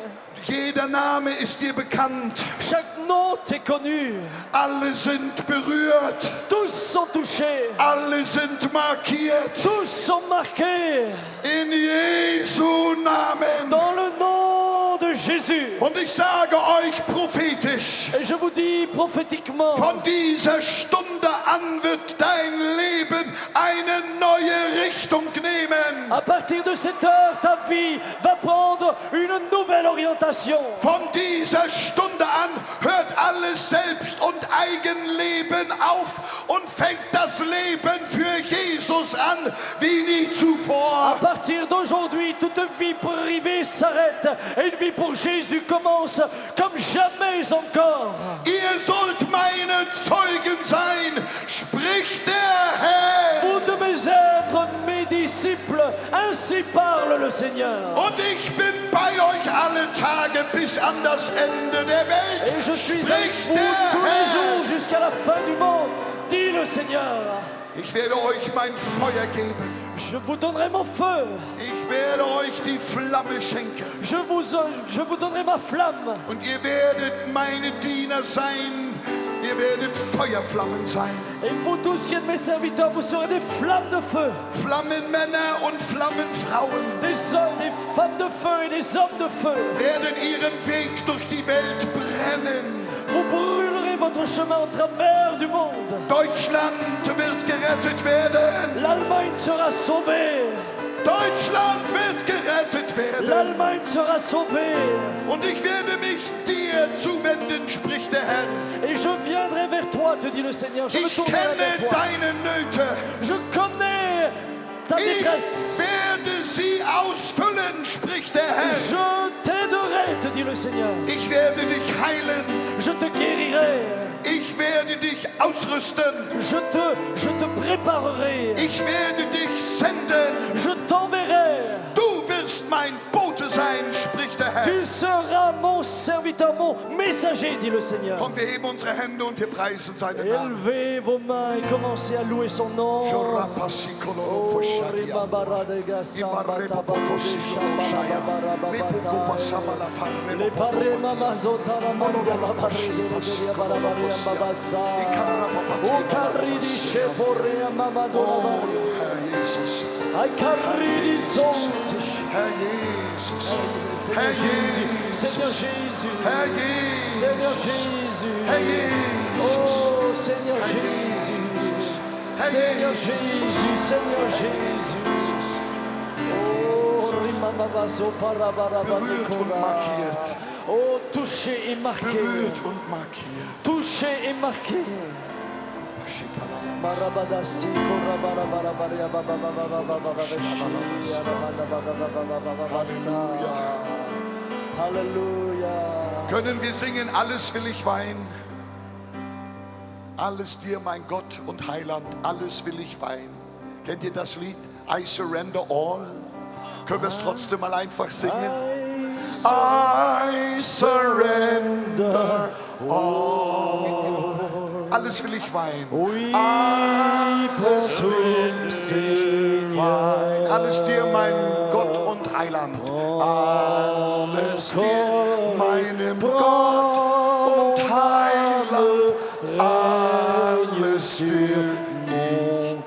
[SPEAKER 1] Jeder Name ist dir bekannt.
[SPEAKER 2] Chaque nom t'est connu.
[SPEAKER 1] Alle sind berührt.
[SPEAKER 2] Tous sont touchés.
[SPEAKER 1] Alle sind markiert.
[SPEAKER 2] Tous sont marqués.
[SPEAKER 1] In Jesu Namen.
[SPEAKER 2] Dans le nom de Jésus.
[SPEAKER 1] Und ich sage euch prophetisch,
[SPEAKER 2] Et je vous dis prophétiquement,
[SPEAKER 1] von dieser Stunde an wird dein Leben eine neue Richtung nehmen.
[SPEAKER 2] à partir de cette heure, ta vie va prendre une nouvelle orientation.
[SPEAKER 1] Von dieser Stunde an hört alles Selbst- und Eigenleben auf und fängt das Leben für Jesus an wie nie
[SPEAKER 2] À
[SPEAKER 1] zuvor.
[SPEAKER 2] partir d'aujourd'hui, toute vie privée s'arrête et une vie pour Jésus commence comme jamais encore.
[SPEAKER 1] Ihr sollt meine Zeugen sein, spricht der Herr.
[SPEAKER 2] Vous devez être mes disciples, ainsi parle le Seigneur.
[SPEAKER 1] Und ich bin bei euch alle Tage bis an das Ende der Welt,
[SPEAKER 2] Et je suis avec
[SPEAKER 1] spricht
[SPEAKER 2] vous tous les
[SPEAKER 1] der
[SPEAKER 2] jours
[SPEAKER 1] Herr.
[SPEAKER 2] jusqu'à la fin du monde, dit le Seigneur.
[SPEAKER 1] Ich werde euch mein Feuer geben.
[SPEAKER 2] Je vous donnerai mon feu,
[SPEAKER 1] Ich werde euch die Flamme schenken.
[SPEAKER 2] je vous donnerai ma flamme.
[SPEAKER 1] Und ihr werdet meine Diener sein. Ihr werdet Feuerflammen sein.
[SPEAKER 2] Et vous tous qui êtes mes serviteurs, vous serez des flammes de feu.
[SPEAKER 1] Flammenmänner und Flammenfrauen
[SPEAKER 2] Des hommes, des femmes de feu et des hommes de feu.
[SPEAKER 1] werden ihren Weg durch die Welt brennen.
[SPEAKER 2] Vous brûlerez votre chemin au travers du monde.
[SPEAKER 1] Deutschland wird gerettet werden.
[SPEAKER 2] L'Allemagne sera sauvée.
[SPEAKER 1] Deutschland wird gerettet werden.
[SPEAKER 2] L'Allemagne sera sauvée.
[SPEAKER 1] Und ich werde mich dir zuwenden, spricht der Herr.
[SPEAKER 2] Et je viendrai vers toi, te dit le Seigneur. Je me
[SPEAKER 1] Ich
[SPEAKER 2] tournerai
[SPEAKER 1] kenne
[SPEAKER 2] vers toi.
[SPEAKER 1] deine Nöte.
[SPEAKER 2] Je connais ta
[SPEAKER 1] Ich
[SPEAKER 2] détresse.
[SPEAKER 1] werde sie ausfüllen, spricht der Herr.
[SPEAKER 2] Je t'aiderai, te dit le Seigneur.
[SPEAKER 1] Ich werde dich heilen.
[SPEAKER 2] Je te guérirai.
[SPEAKER 1] Ich werde dich ausrüsten.
[SPEAKER 2] Je te préparerai.
[SPEAKER 1] Ich werde dich senden.
[SPEAKER 2] Je t'enverrai.
[SPEAKER 1] Du wirst mein Bote sein, spricht der Herr.
[SPEAKER 2] Tu seras mon serviteur, mon messager, dit le Seigneur.
[SPEAKER 1] Komm, wir heben unsere Hände und wir preisen seinen Namen.
[SPEAKER 2] Élevez vos mains et commencez à louer son nom. Oh, ribabaradega sambata babusha bababara. Le pare mamazota ramandia babaregeregeria barabaria babasa. O carridi sheporea mamadora.
[SPEAKER 1] Herr Jesus,
[SPEAKER 2] Ai carridi sonti.
[SPEAKER 1] Herr Jesus,
[SPEAKER 2] Seigneur Jésus, Seigneur Jésus,
[SPEAKER 1] Herr Jesus,
[SPEAKER 2] Seigneur Jésus.
[SPEAKER 1] Herr Jesus,
[SPEAKER 2] Oh Seigneur Jésus, Seigneur Jésus, Seigneur Jésus. Oh Rimamabaso
[SPEAKER 1] berührt und
[SPEAKER 2] Parabarabadekora.
[SPEAKER 1] markiert,
[SPEAKER 2] Oh touché et marqué,
[SPEAKER 1] berührt und markiert.
[SPEAKER 2] touché et marqué. Marabadasi Korabarabaria Halleluja.
[SPEAKER 1] Können wir singen, alles will ich weinen? Alles dir, mein Gott und Heiland, alles will ich weinen. Kennt ihr das Lied? I surrender all. Können wir es trotzdem mal einfach singen? I surrender all. Alles will ich weihen.
[SPEAKER 2] Oui,
[SPEAKER 1] Alles will ich weihen. Alles dir, mein Gott und Heiland. Alles dir, meinem Gott und Heiland. Alles dir, mein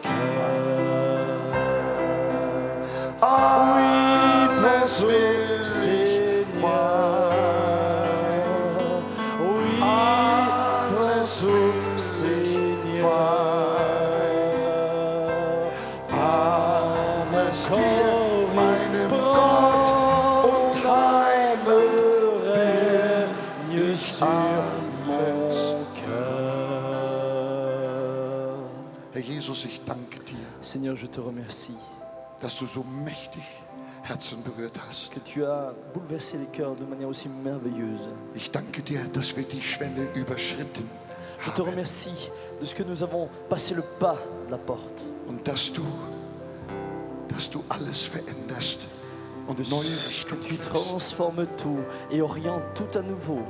[SPEAKER 1] alles will ich weihen.
[SPEAKER 2] oui,
[SPEAKER 1] Alles will ich weihen. Alles dir, meinem Gott und Heiland, will ich alles. Herr Jesus, ich danke dir,
[SPEAKER 2] Seigneur, je te remercie
[SPEAKER 1] dass du so mächtig Herzen berührt hast.
[SPEAKER 2] que tu as bouleversé les cœurs de manière aussi merveilleuse.
[SPEAKER 1] Ich danke dir, dass wir die Schwelle überschritten
[SPEAKER 2] Je te
[SPEAKER 1] haben
[SPEAKER 2] remercie de ce que nous avons passé le pas de la porte.
[SPEAKER 1] und dass du alles veränderst und neue Richtung
[SPEAKER 2] Tu
[SPEAKER 1] gibst.
[SPEAKER 2] transformes tout et orientes tout à nouveau.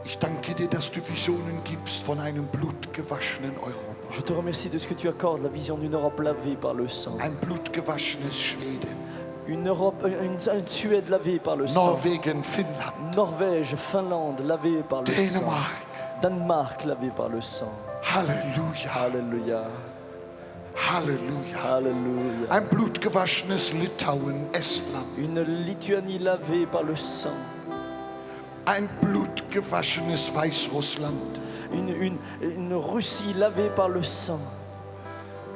[SPEAKER 1] Ich danke dir, dass du Visionen gibst von einem blutgewaschenen Europa.
[SPEAKER 2] Je te remercie de ce que tu accordes, la vision d'une Europe lavée par le sang.
[SPEAKER 1] Ein blutgewaschenes Schweden,
[SPEAKER 2] Une Suède lavée par le sang.
[SPEAKER 1] Norwegen, Finnland,
[SPEAKER 2] Norvège, Finlande lavée par le sang.
[SPEAKER 1] Dänemark.
[SPEAKER 2] Danemark lavé par le sang.
[SPEAKER 1] Halleluja,
[SPEAKER 2] Alléluia.
[SPEAKER 1] Halleluja.
[SPEAKER 2] Alléluia.
[SPEAKER 1] Ein blutgewaschenes Litauen, Estland.
[SPEAKER 2] Une Lituanie lavée par le sang.
[SPEAKER 1] Ein blutgewaschenes Weißrussland.
[SPEAKER 2] Une Russie lavée par le sang.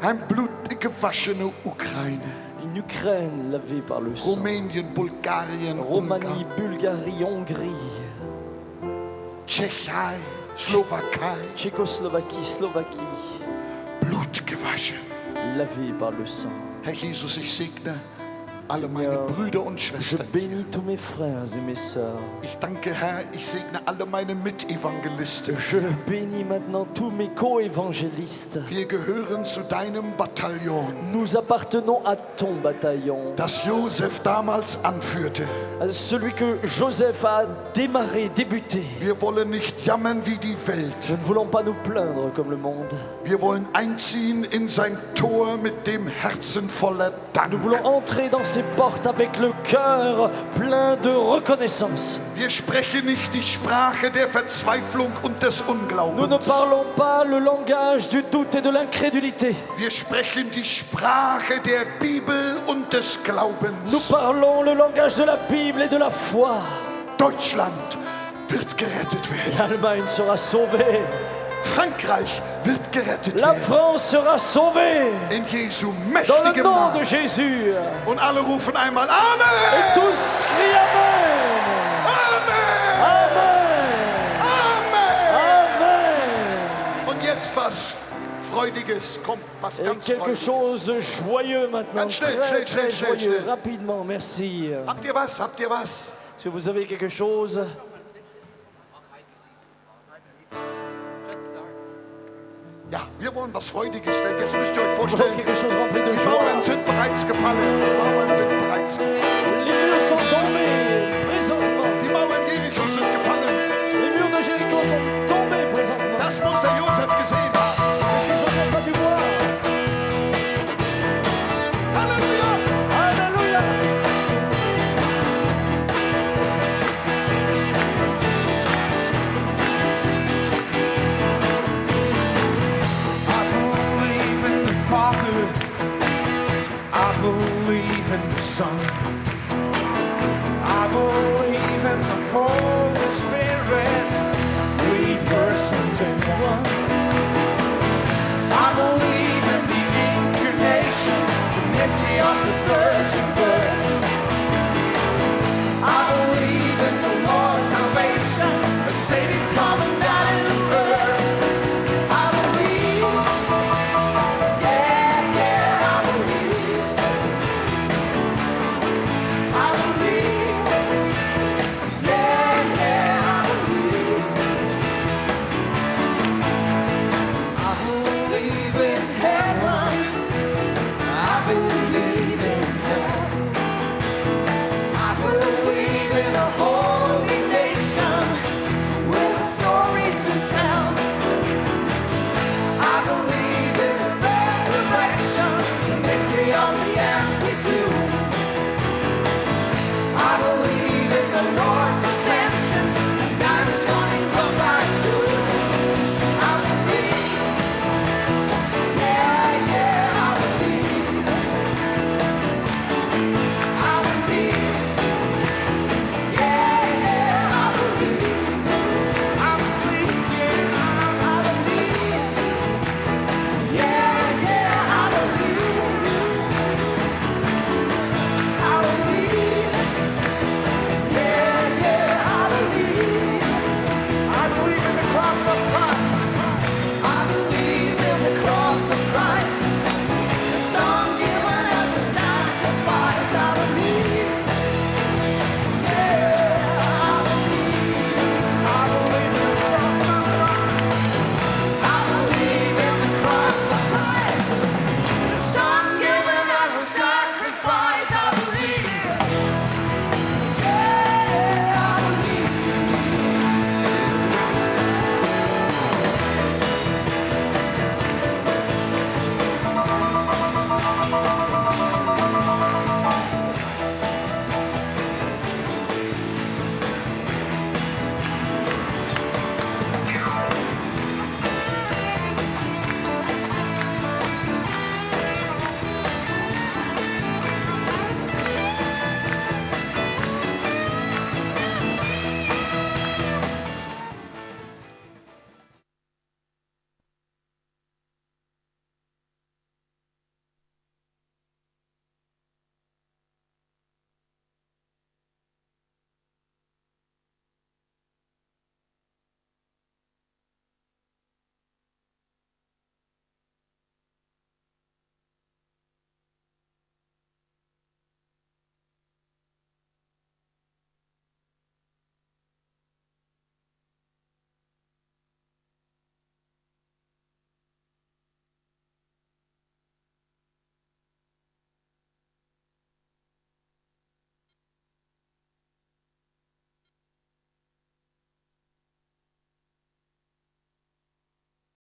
[SPEAKER 1] Ein blutgewaschene Ukraine.
[SPEAKER 2] Une Ukraine lavée par le sang.
[SPEAKER 1] Rumänien, Bulgarien,
[SPEAKER 2] Roumanie,
[SPEAKER 1] Ungarn,
[SPEAKER 2] Bulgarie, Hongrie.
[SPEAKER 1] Tschechei, Slowakei.
[SPEAKER 2] Tchécoslovaquie, Slovaquie.
[SPEAKER 1] Blutgewaschen.
[SPEAKER 2] Lavée par le sang.
[SPEAKER 1] Herr Jesus, ich segne alle meine Brüder und
[SPEAKER 2] Je
[SPEAKER 1] Schwestern.
[SPEAKER 2] bénis tous mes frères et mes sœurs.
[SPEAKER 1] Ich danke, Herr, ich segne alle meine Mitevangelisten.
[SPEAKER 2] Je bénis maintenant tous mes co-évangélistes.
[SPEAKER 1] Wir gehören zu deinem Bataillon,
[SPEAKER 2] Nous appartenons à ton bataillon.
[SPEAKER 1] das Josef damals anführte.
[SPEAKER 2] Celui que Joseph a démarré, débuté.
[SPEAKER 1] Wir wollen nicht jammern wie die Welt.
[SPEAKER 2] Nous ne voulons pas nous plaindre comme le monde.
[SPEAKER 1] Wir wollen einziehen in sein Tor mit dem Herzen voller Dank.
[SPEAKER 2] Nous voulons entrer dans ces portes avec le cœur plein de reconnaissance.
[SPEAKER 1] Wir sprechen nicht die Sprache der Verzweiflung und des
[SPEAKER 2] Nous ne
[SPEAKER 1] Unglaubens.
[SPEAKER 2] parlons pas le langage du doute et de l'incrédulité.
[SPEAKER 1] Wir sprechen die Sprache der Bibel und des
[SPEAKER 2] Nous
[SPEAKER 1] Glaubens.
[SPEAKER 2] parlons le langage de la Bible et de la foi.
[SPEAKER 1] Deutschland wird gerettet werden.
[SPEAKER 2] L'Allemagne sera sauvée.
[SPEAKER 1] Frankreich wird gerettet
[SPEAKER 2] La
[SPEAKER 1] werden.
[SPEAKER 2] France sera sauvée.
[SPEAKER 1] In Jesu
[SPEAKER 2] Dans le
[SPEAKER 1] mächtigem
[SPEAKER 2] nom de
[SPEAKER 1] Namen.
[SPEAKER 2] Jésus.
[SPEAKER 1] Und alle rufen einmal
[SPEAKER 2] Et
[SPEAKER 1] Amen.
[SPEAKER 2] tous crient Amen.
[SPEAKER 1] Amen.
[SPEAKER 2] Amen.
[SPEAKER 1] Amen. Und jetzt was Freudiges. Kommt, was
[SPEAKER 2] Et
[SPEAKER 1] ganz
[SPEAKER 2] quelque
[SPEAKER 1] Freudiges.
[SPEAKER 2] chose de joyeux maintenant.
[SPEAKER 1] Ganz schnell,
[SPEAKER 2] Très,
[SPEAKER 1] schnell,
[SPEAKER 2] très
[SPEAKER 1] schnell,
[SPEAKER 2] joyeux.
[SPEAKER 1] schnell.
[SPEAKER 2] Rapidement, merci.
[SPEAKER 1] Habt ihr was? Habt ihr was?
[SPEAKER 2] Est-ce que vous avez quelque chose?
[SPEAKER 1] Ja, wir wollen was Freudiges, denn jetzt müsst ihr euch
[SPEAKER 2] Nous voulons
[SPEAKER 1] vorstellen,
[SPEAKER 2] quelque chose rempli de
[SPEAKER 1] die
[SPEAKER 2] joie.
[SPEAKER 1] Mauern sind bereits gefallen. Die Mauern sind bereits gefallen.
[SPEAKER 2] Les murs sont tombés présentement.
[SPEAKER 1] Die Mauern Jericho sind gefallen.
[SPEAKER 2] Les murs de Jéricho sont tombés présentement.
[SPEAKER 1] Das muss der Josef gesehen haben.
[SPEAKER 2] C'est ce que Joseph a dû voir.
[SPEAKER 1] Halleluja!
[SPEAKER 2] Alléluia.
[SPEAKER 3] I believe in the Father, I believe in the Son, I believe in the Holy Spirit, 3 persons in one. I believe in the incarnation, the mystery of the birth.